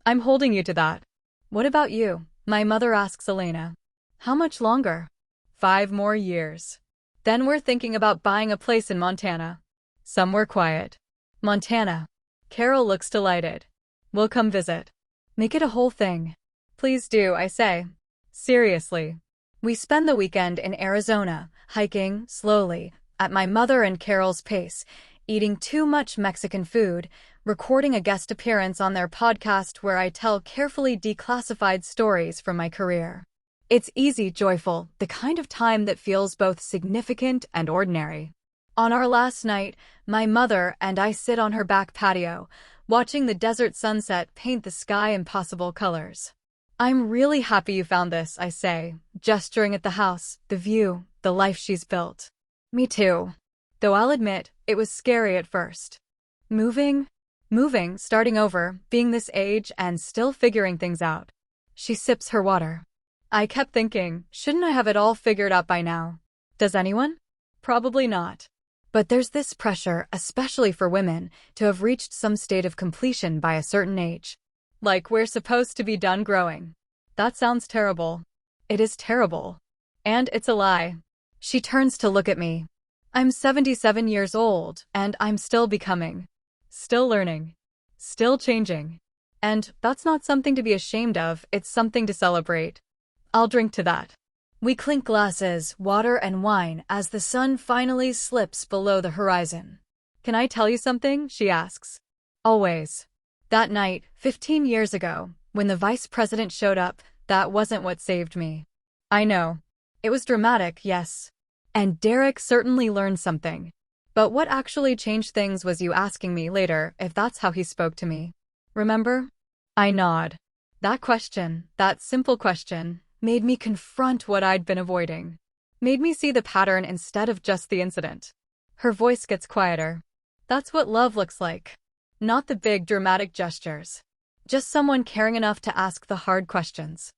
I'm holding you to that. What about you? My mother asks Elena. How much longer? 5 more years. Then we're thinking about buying a place in Montana. Somewhere quiet. Montana. Carol looks delighted. We'll come visit. Make it a whole thing. Please do, I say. Seriously. We spend the weekend in Arizona, hiking, slowly, at my mother and Carol's pace, eating too much Mexican food, recording a guest appearance on their podcast where I tell carefully declassified stories from my career. It's easy, joyful, the kind of time that feels both significant and ordinary. On our last night, my mother and I sit on her back patio, watching the desert sunset paint the sky impossible colors. I'm really happy you found this, I say, gesturing at the house, the view, the life she's built. Me too. Though I'll admit, it was scary at first. Moving, starting over, being this age and still figuring things out. She sips her water. I kept thinking, shouldn't I have it all figured out by now? Does anyone? Probably not. But there's this pressure, especially for women, to have reached some state of completion by a certain age. Like we're supposed to be done growing. That sounds terrible. It is terrible. And it's a lie. She turns to look at me. I'm 77 years old, and I'm still becoming. Still learning. Still changing. And that's not something to be ashamed of, it's something to celebrate. I'll drink to that. We clink glasses, water and wine, as the sun finally slips below the horizon. Can I tell you something? She asks. Always. That night, 15 years ago, when the vice president showed up, that wasn't what saved me. I know. It was dramatic, yes. And Derek certainly learned something. But what actually changed things was you asking me later if that's how he spoke to me. Remember? I nod. That question, that simple question, made me confront what I'd been avoiding. Made me see the pattern instead of just the incident. Her voice gets quieter. That's what love looks like. Not the big dramatic gestures. Just someone caring enough to ask the hard questions.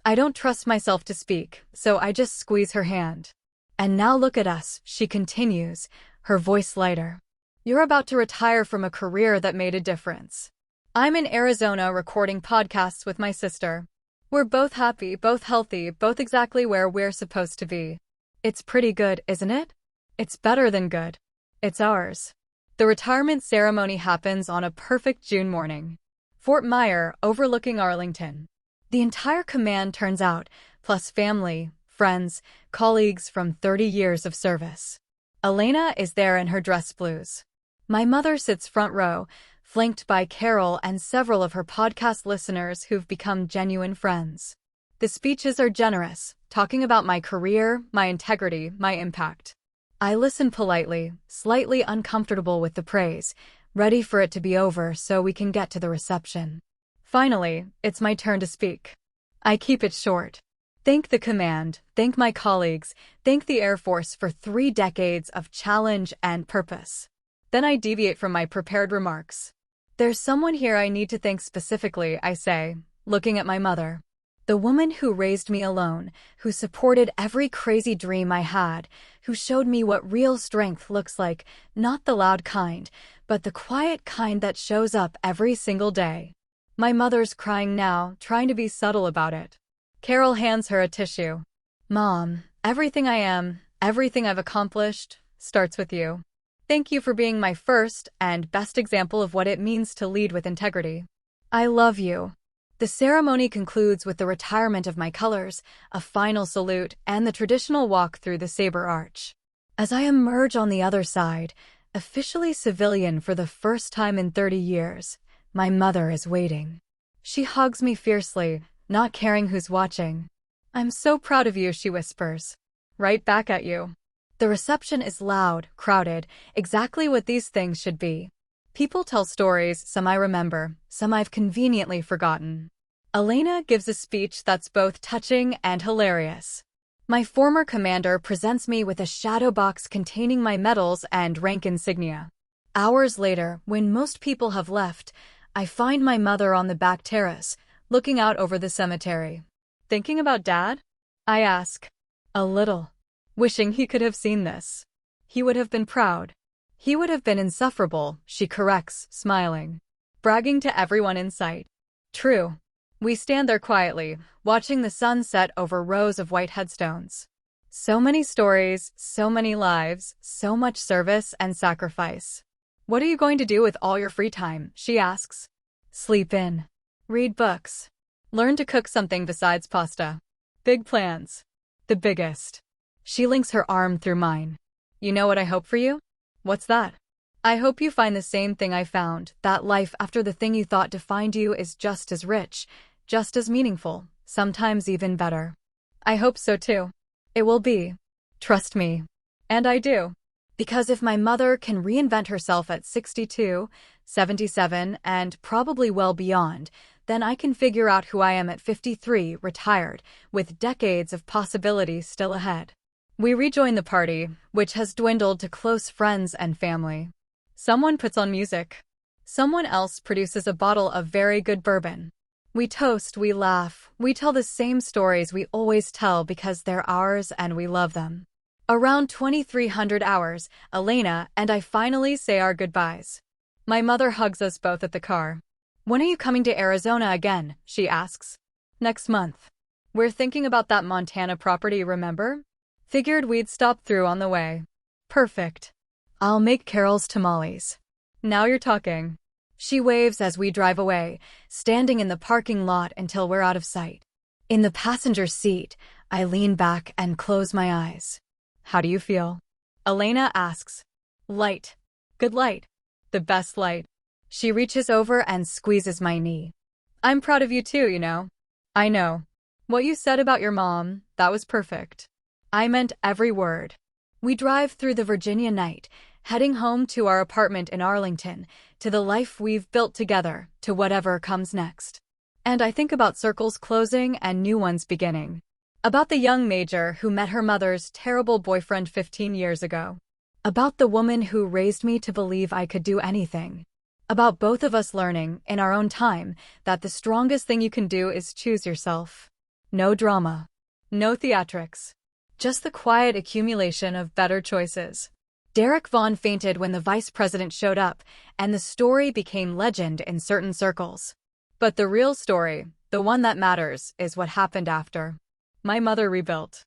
I don't trust myself to speak, so I just squeeze her hand. And now look at us, she continues, her voice lighter. You're about to retire from a career that made a difference. I'm in Arizona recording podcasts with my sister. We're both happy, both healthy, both exactly where we're supposed to be. It's pretty good, isn't it? It's better than good. It's ours. The retirement ceremony happens on a perfect June morning. Fort Myer, overlooking Arlington. The entire command turns out, plus family, friends, colleagues from 30 years of service. Elena is there in her dress blues. My mother sits front row, flanked by Carol and several of her podcast listeners who've become genuine friends. The speeches are generous, talking about my career, my integrity, my impact. I listen politely, slightly uncomfortable with the praise, ready for it to be over so we can get to the reception. Finally, it's my turn to speak. I keep it short. Thank the command, thank my colleagues, thank the Air Force for 3 decades of challenge and purpose. Then I deviate from my prepared remarks. There's someone here I need to thank specifically, I say, looking at my mother. The woman who raised me alone, who supported every crazy dream I had, who showed me what real strength looks like, not the loud kind, but the quiet kind that shows up every single day. My mother's crying now, trying to be subtle about it. Carol hands her a tissue. Mom, everything I am, everything I've accomplished, starts with you. Thank you for being my first and best example of what it means to lead with integrity. I love you. The ceremony concludes with the retirement of my colors, a final salute, and the traditional walk through the saber arch. As I emerge on the other side, officially civilian for the first time in 30 years, my mother is waiting. She hugs me fiercely, not caring who's watching. I'm so proud of you, she whispers. Right back at you. The reception is loud, crowded, exactly what these things should be. People tell stories, some I remember, some I've conveniently forgotten. Elena gives a speech that's both touching and hilarious. My former commander presents me with a shadow box containing my medals and rank insignia. Hours later, when most people have left, I find my mother on the back terrace, looking out over the cemetery. Thinking about Dad? I ask. A little. Wishing he could have seen this. He would have been proud. He would have been insufferable, she corrects, smiling. Bragging to everyone in sight. True. We stand there quietly, watching the sun set over rows of white headstones. So many stories, so many lives, so much service and sacrifice. What are you going to do with all your free time? She asks. Sleep in. Read books. Learn to cook something besides pasta. Big plans. The biggest. She links her arm through mine. You know what I hope for you? What's that? I hope you find the same thing I found, that life after the thing you thought defined you is just as rich, just as meaningful, sometimes even better. I hope so too. It will be. Trust me. And I do. Because if my mother can reinvent herself at 62, 77, and probably well beyond, then I can figure out who I am at 53, retired, with decades of possibility still ahead. We rejoin the party, which has dwindled to close friends and family. Someone puts on music. Someone else produces a bottle of very good bourbon. We toast, we laugh, we tell the same stories we always tell because they're ours and we love them. Around 2300 hours, Elena and I finally say our goodbyes. My mother hugs us both at the car. When are you coming to Arizona again? She asks. Next month. We're thinking about that Montana property, remember? Figured we'd stop through on the way. Perfect. I'll make Carol's tamales. Now you're talking. She waves as we drive away, standing in the parking lot until we're out of sight. In the passenger seat, I lean back and close my eyes. How do you feel? Elena asks. Light. Good light. The best light. She reaches over and squeezes my knee. I'm proud of you too, you know. I know. What you said about your mom, that was perfect. I meant every word. We drive through the Virginia night, heading home to our apartment in Arlington, to the life we've built together, to whatever comes next. And I think about circles closing and new ones beginning. About the young major who met her mother's terrible boyfriend 15 years ago. About the woman who raised me to believe I could do anything. About both of us learning, in our own time, that the strongest thing you can do is choose yourself. No drama. No theatrics. Just the quiet accumulation of better choices. Derek Vaughn fainted when the vice president showed up, and the story became legend in certain circles. But the real story, the one that matters, is what happened after. My mother rebuilt.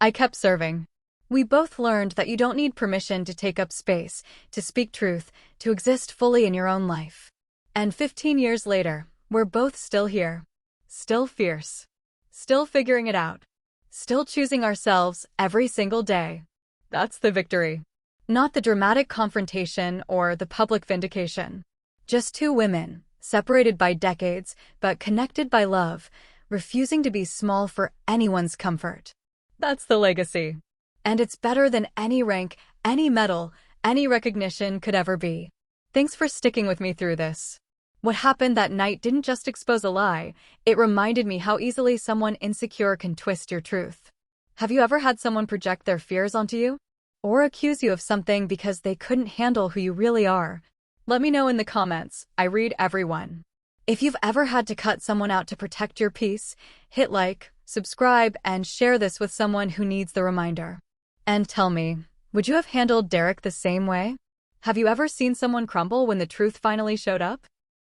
I kept serving. We both learned that you don't need permission to take up space, to speak truth, to exist fully in your own life. And 15 years later, we're both still here. Still fierce. Still figuring it out. Still choosing ourselves every single day. That's the victory. Not the dramatic confrontation or the public vindication. Just two women, separated by decades, but connected by love, refusing to be small for anyone's comfort. That's the legacy. And it's better than any rank, any medal, any recognition could ever be. Thanks for sticking with me through this. What happened that night didn't just expose a lie, it reminded me how easily someone insecure can twist your truth. Have you ever had someone project their fears onto you? Or accuse you of something because they couldn't handle who you really are? Let me know in the comments. I read everyone. If you've ever had to cut someone out to protect your peace, hit like, subscribe, and share this with someone who needs the reminder. And tell me, would you have handled Derek the same way? Have you ever seen someone crumble when the truth finally showed up?